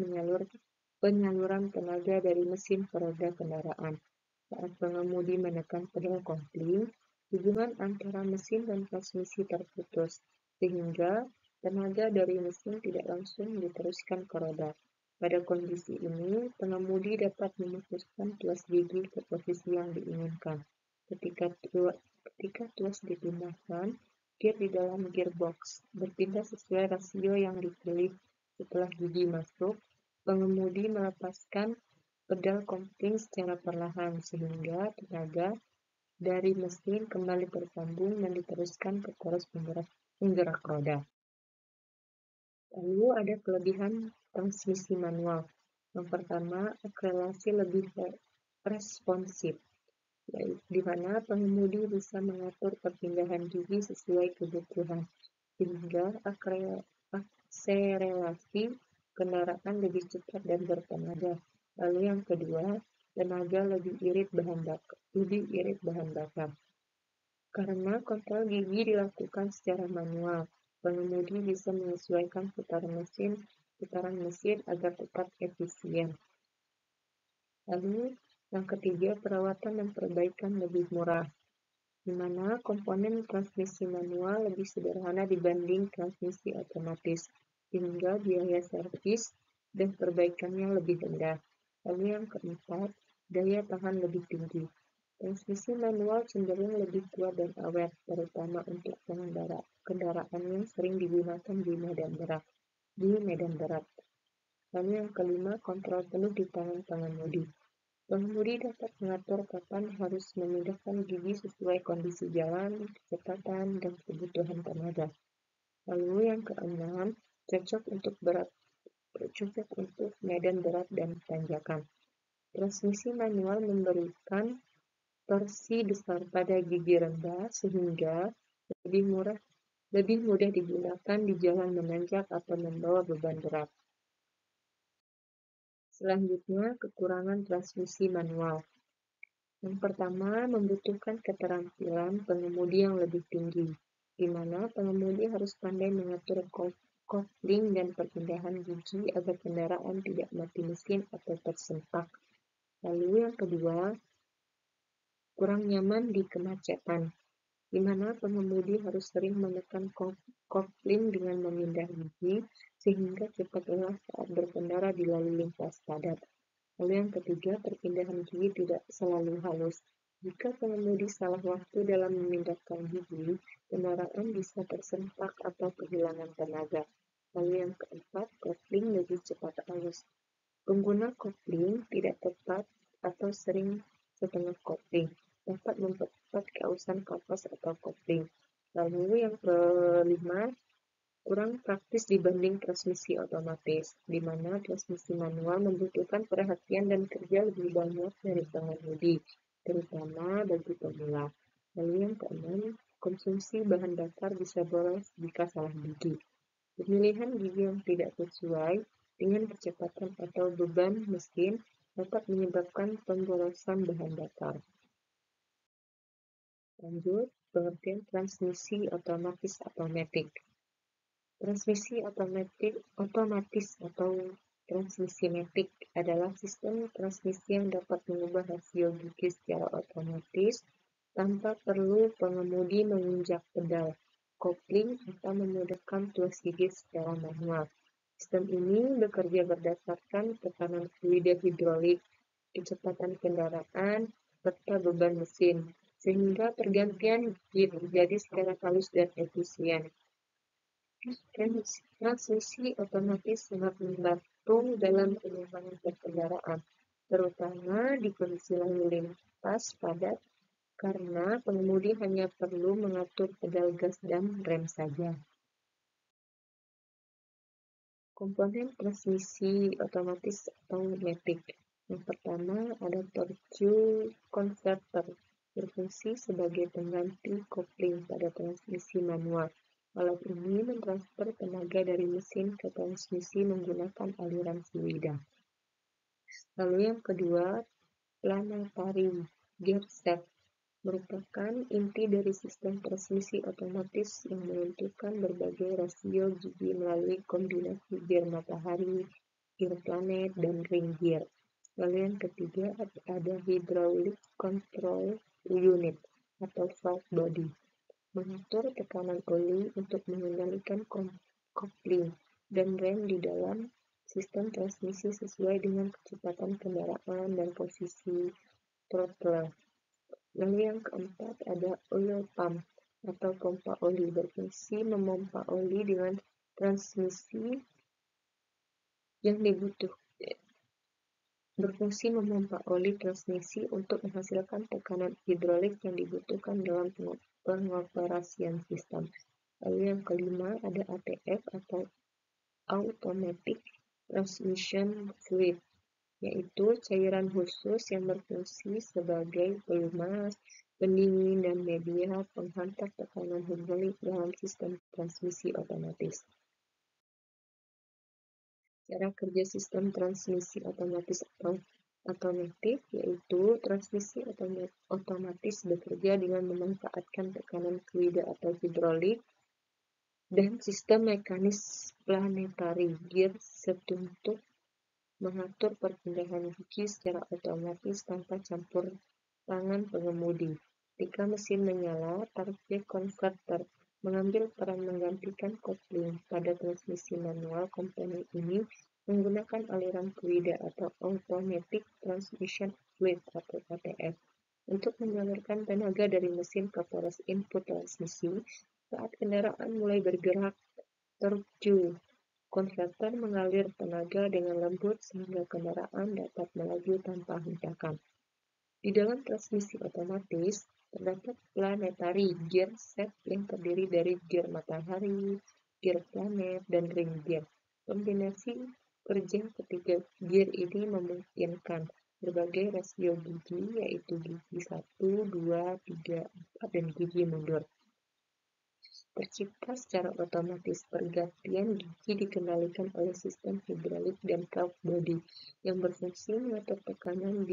penyaluran tenaga dari mesin ke roda kendaraan. Saat pengemudi menekan pedal kopling, hubungan antara mesin dan transmisi terputus, sehingga tenaga dari mesin tidak langsung diteruskan ke roda. Pada kondisi ini, pengemudi dapat memutuskan tuas gigi ke posisi yang diinginkan. Ketika tuas dipindahkan, gear di dalam gearbox berpindah sesuai rasio yang dipilih. Setelah gigi masuk, pengemudi melepaskan pedal kopling secara perlahan sehingga tenaga dari mesin kembali tersambung dan diteruskan ke poros penggerak roda. Lalu ada kelebihan transmisi manual. Yang pertama, akselerasi lebih responsif, di mana pengemudi bisa mengatur perpindahan gigi sesuai kebutuhan, sehingga akselerasi kendaraan lebih cepat dan bertenaga. Lalu yang kedua, tenaga lebih irit bahan bakar. Karena kontrol gigi dilakukan secara manual, pengemudi bisa menyesuaikan putaran mesin agar tetap efisien. Lalu yang ketiga, perawatan dan perbaikan lebih murah, di mana komponen transmisi manual lebih sederhana dibanding transmisi otomatis, sehingga biaya servis dan perbaikannya lebih rendah. Lalu yang keempat, daya tahan lebih tinggi. Transmisi manual cenderung lebih kuat dan awet, terutama untuk kendaraan yang sering digunakan di medan berat. Lalu yang kelima, kontrol penuh di tangan pengemudi. Pengemudi dapat mengatur kapan harus memindahkan gigi sesuai kondisi jalan, kecepatan, dan kebutuhan tenaga. Lalu yang keenam, cocok untuk medan berat dan tanjakan. Transmisi manual memberikan torsi besar pada gigi rendah sehingga lebih mudah digunakan di jalan menanjak atau membawa beban berat. Selanjutnya, kekurangan transmisi manual. Yang pertama, membutuhkan keterampilan pengemudi yang lebih tinggi, di mana pengemudi harus pandai mengatur kopling dan perpindahan gigi agar kendaraan tidak mati mesin atau tersentak. Lalu yang kedua, kurang nyaman di kemacetan, di mana pengemudi harus sering menekan kopling dengan memindah gigi sehingga cepat lelah saat berkendara di lalu lintas padat. Lalu yang ketiga, perpindahan gigi tidak selalu halus. Jika pengemudi salah waktu dalam memindahkan gigi, kendaraan bisa tersentak atau kehilangan tenaga. Lalu yang keempat, kopling lebih cepat halus. Pengguna kopling tidak tepat atau sering setengah kopling dapat mempercepat keausan kapas atau kopling. Lalu yang kelima, kurang praktis dibanding transmisi otomatis, di mana transmisi manual membutuhkan perhatian dan kerja lebih banyak dari pengemudi, terutama bagi pemula. Lalu yang keenam, konsumsi bahan bakar bisa boros jika salah gigi. Pemilihan gigi yang tidak sesuai dengan kecepatan atau beban mesin dapat menyebabkan pemborosan bahan bakar. Lanjut, pengertian transmisi otomatis automatic. Transmisi otomatis atau transmisi matic adalah sistem transmisi yang dapat mengubah rasio gigi secara otomatis tanpa perlu pengemudi menginjak pedal, kopling, atau memudahkan tuas gigi secara manual. Sistem ini bekerja berdasarkan tekanan fluida hidrolik, kecepatan kendaraan, serta beban mesin, sehingga pergantian gigi terjadi secara halus dan efisien. Transmisi otomatis sangat membantu dalam pengembangan kendaraan, terutama di kondisi lalu lintas padat, karena pengemudi hanya perlu mengatur pedal gas dan rem saja. Komponen transmisi otomatis atau matic. Yang pertama ada torque converter, berfungsi sebagai pengganti kopling pada transmisi manual. Alat ini mentransfer tenaga dari mesin ke transmisi menggunakan aliran fluida. Lalu yang kedua, planetary gearset merupakan inti dari sistem transmisi otomatis yang menentukan berbagai rasio gigi melalui kombinasi gear matahari, gear planet, dan ring gear. Lalu yang ketiga ada hydraulic control unit atau valve body, mengatur tekanan oli untuk mengendalikan kopling dan rem di dalam sistem transmisi sesuai dengan kecepatan kendaraan dan posisi throttle. Lalu yang keempat ada oil pump atau pompa oli, berfungsi memompa oli dengan transmisi yang berfungsi memompa oli transmisi untuk menghasilkan tekanan hidrolik yang dibutuhkan dalam pengoperasian sistem. Lalu yang kelima ada ATF atau Automatic Transmission Fluid, yaitu cairan khusus yang berfungsi sebagai pelumas, pendingin, dan media penghantar tekanan hidrolik dalam sistem transmisi otomatis. Cara kerja sistem transmisi otomatis atau otomatis yaitu transmisi otomatis bekerja dengan memanfaatkan tekanan fluida atau hidrolik dan sistem mekanis planetary gearset untuk mengatur perpindahan gigi secara otomatis tanpa campur tangan pengemudi. Ketika mesin menyala, torque converter mengambil peran menggantikan kopling. Pada transmisi manual, komponen ini menggunakan aliran fluida atau Automatic Transmission Fluid atau ATF untuk menyalurkan tenaga dari mesin ke poros input transmisi. Saat kendaraan mulai bergerak, torque konverter mengalir tenaga dengan lembut sehingga kendaraan dapat melaju tanpa hentakan. Di dalam transmisi otomatis, terdapat planetary gearset yang terdiri dari gear matahari, gear planet, dan ring gear. Kombinasi kerja ketiga gear ini memungkinkan berbagai rasio gigi, yaitu gigi 1, 2, 3, 4, dan gigi mundur. Tercipta secara otomatis. Pergantian gigi dikendalikan oleh sistem hidrolik dan valve body yang berfungsi mengatur tekanan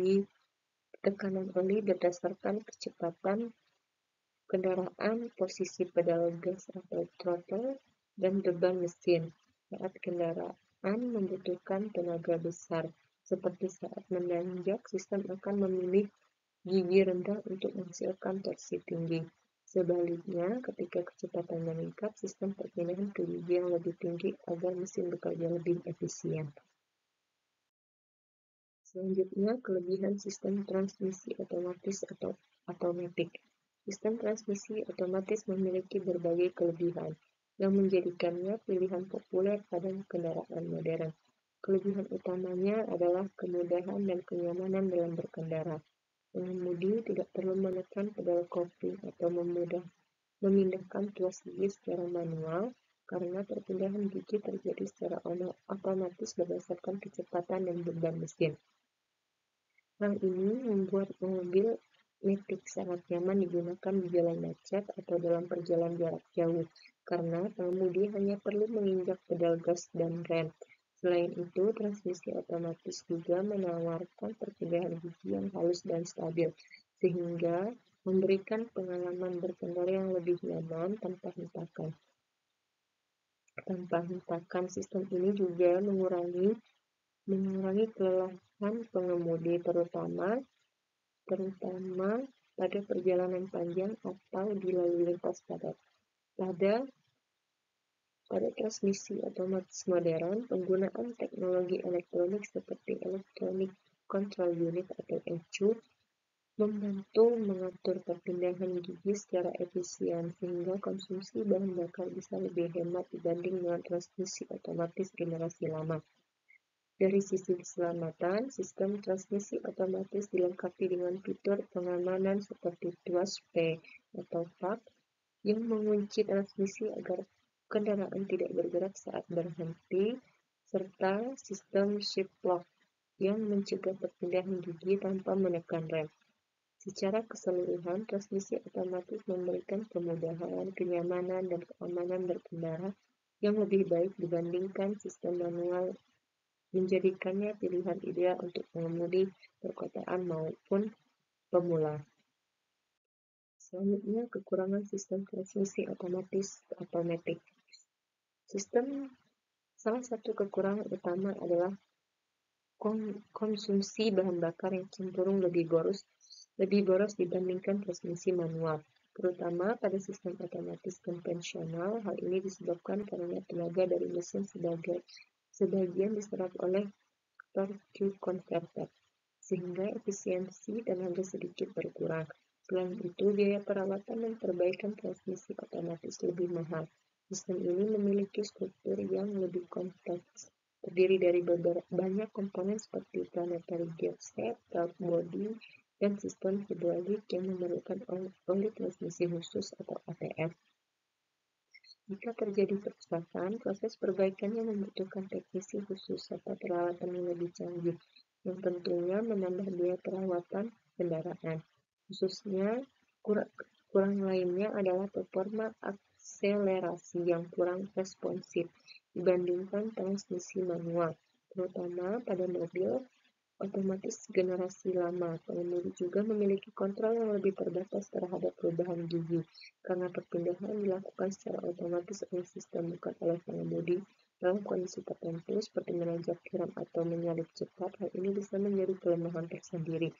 oli berdasarkan kecepatan kendaraan, posisi pedal gas atau throttle, dan beban mesin. Saat kendaraan membutuhkan tenaga besar, seperti saat menanjak, sistem akan memilih gigi rendah untuk menghasilkan torsi tinggi. Sebaliknya, ketika kecepatan meningkat, sistem perpindahan ke gigi yang lebih tinggi agar mesin bekerja lebih efisien. Selanjutnya, kelebihan sistem transmisi otomatis atau automatic. Sistem transmisi otomatis memiliki berbagai kelebihan yang menjadikannya pilihan populer pada kendaraan modern. Kelebihan utamanya adalah kemudahan dan kenyamanan dalam berkendara. Pengemudi tidak perlu menekan pedal kopling atau memindahkan tuas gigi secara manual karena perpindahan gigi terjadi secara otomatis berdasarkan kecepatan dan beban mesin. Hal ini membuat mobil matic sangat nyaman digunakan di jalan macet atau dalam perjalanan jarak jauh, karena pengemudi hanya perlu menginjak pedal gas dan rem. Selain itu, transmisi otomatis juga menawarkan perpindahan gigi yang halus dan stabil, sehingga memberikan pengalaman berkendara yang lebih nyaman tanpa hentakan. Sistem ini juga mengurangi kelelahan pengemudi, terutama pada perjalanan panjang atau di lalu lintas padat. Pada transmisi otomatis modern, penggunaan teknologi elektronik seperti Electronic Control Unit atau ECU membantu mengatur perpindahan gigi secara efisien sehingga konsumsi bahan bakar bisa lebih hemat dibanding dengan transmisi otomatis generasi lama. Dari sisi keselamatan, sistem transmisi otomatis dilengkapi dengan fitur pengamanan seperti TWS-P atau PAP yang mengunci transmisi agar kendaraan tidak bergerak saat berhenti, serta sistem shift lock yang mencegah perpindahan gigi tanpa menekan rem. Secara keseluruhan, transmisi otomatis memberikan kemudahan, kenyamanan, dan keamanan berkendara yang lebih baik dibandingkan sistem manual, menjadikannya pilihan ideal untuk pengemudi perkotaan maupun pemula. Selanjutnya, kekurangan sistem transmisi otomatis. Salah satu kekurangan utama adalah konsumsi bahan bakar yang cenderung lebih boros dibandingkan transmisi manual, terutama pada sistem otomatis konvensional. Hal ini disebabkan karena tenaga dari mesin sebagian diserap oleh torque converter, sehingga efisiensi tenaga sedikit berkurang. Selain itu, biaya perawatan dan perbaikan transmisi otomatis lebih mahal. Sistem ini memiliki struktur yang lebih kompleks, terdiri dari banyak komponen seperti planetary gearset, belt body, dan sistem hidrolik yang memerlukan oli transmisi khusus atau ATF. Jika terjadi kerusakan, proses perbaikannya membutuhkan teknisi khusus serta peralatan yang lebih canggih, yang tentunya menambah biaya perawatan kendaraan. Khususnya, kurang lainnya adalah performa akselerasi yang kurang responsif dibandingkan transmisi manual, terutama pada mobil otomatis generasi lama. Pengemudi juga memiliki kontrol yang lebih terbatas terhadap perubahan gigi, karena perpindahan dilakukan secara otomatis oleh sistem bukan oleh pengemudi. Dalam kondisi tertentu, seperti menanjak tiram atau menyalip cepat, hal ini bisa menjadi kelemahan tersendiri.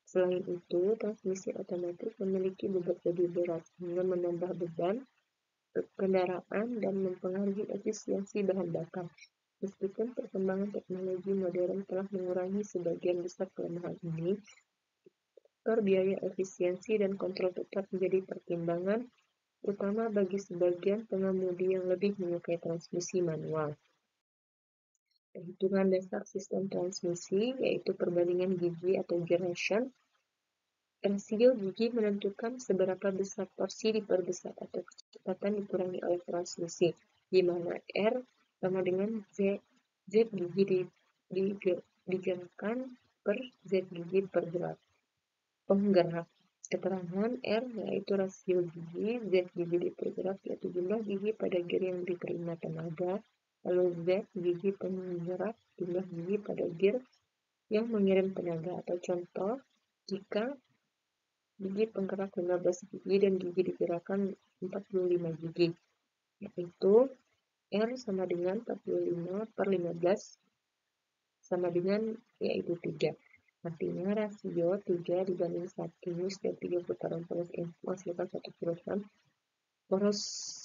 Selain itu, transmisi otomatis memiliki bobot lebih berat, sehingga menambah beban kendaraan dan mempengaruhi efisiensi bahan bakar. Meskipun perkembangan teknologi modern telah mengurangi sebagian besar kelemahan ini, faktor biaya efisiensi dan kontrol tetap menjadi pertimbangan utama bagi sebagian pengemudi yang lebih menyukai transmisi manual. Perhitungan dasar sistem transmisi, yaitu perbandingan gigi atau gear ratio. Rasio gigi menentukan seberapa besar torsi diperbesar atau kecepatan dikurangi oleh transmisi, di mana R sama dengan Z gigi digerakkan per Z gigi per penggerak. Keterangan R yaitu rasio gigi, Z gigi dipergerak yaitu jumlah gigi pada gear yang diterima tenaga, lalu Z gigi penggerak, jumlah gigi pada gear yang mengirim tenaga. Atau contoh, jika gigi penggerak 15 gigi dan gigi digerakkan 45 gigi, yaitu R sama dengan 45 per 15 sama dengan yaitu 3. Artinya rasio 3 dibanding 1 setiap 3 putaran poros input menghasilkan 1 kg poros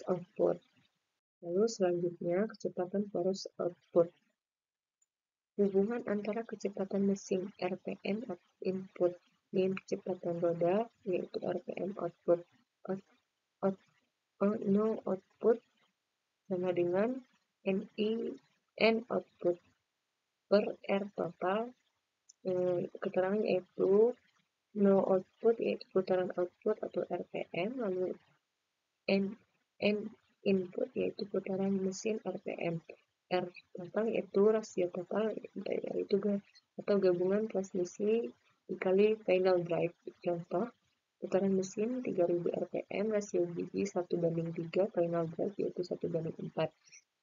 output. Lalu selanjutnya kecepatan poros output. Hubungan antara kecepatan mesin RPM input dengan kecepatan roda yaitu RPM output. No output sama dengan N output per R total. Keterangan yaitu no output yaitu putaran output atau RPM, lalu N input yaitu putaran mesin RPM. R total yaitu rasio total yaitu atau gabungan transmisi dikali final drive. Contoh, putaran mesin 3000 RPM, rasio gigi 1:3, final drive yaitu 1:4.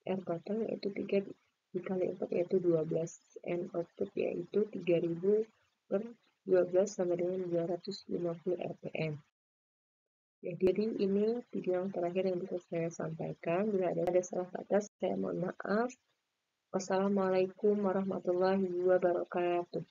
R total yaitu 3 dikali 4 yaitu 12. N output yaitu 3000 per 12 sama dengan 250 RPM. Jadi ini video yang terakhir yang bisa saya sampaikan. Bila ada salah kata, saya mohon maaf. Wassalamualaikum warahmatullahi wabarakatuh.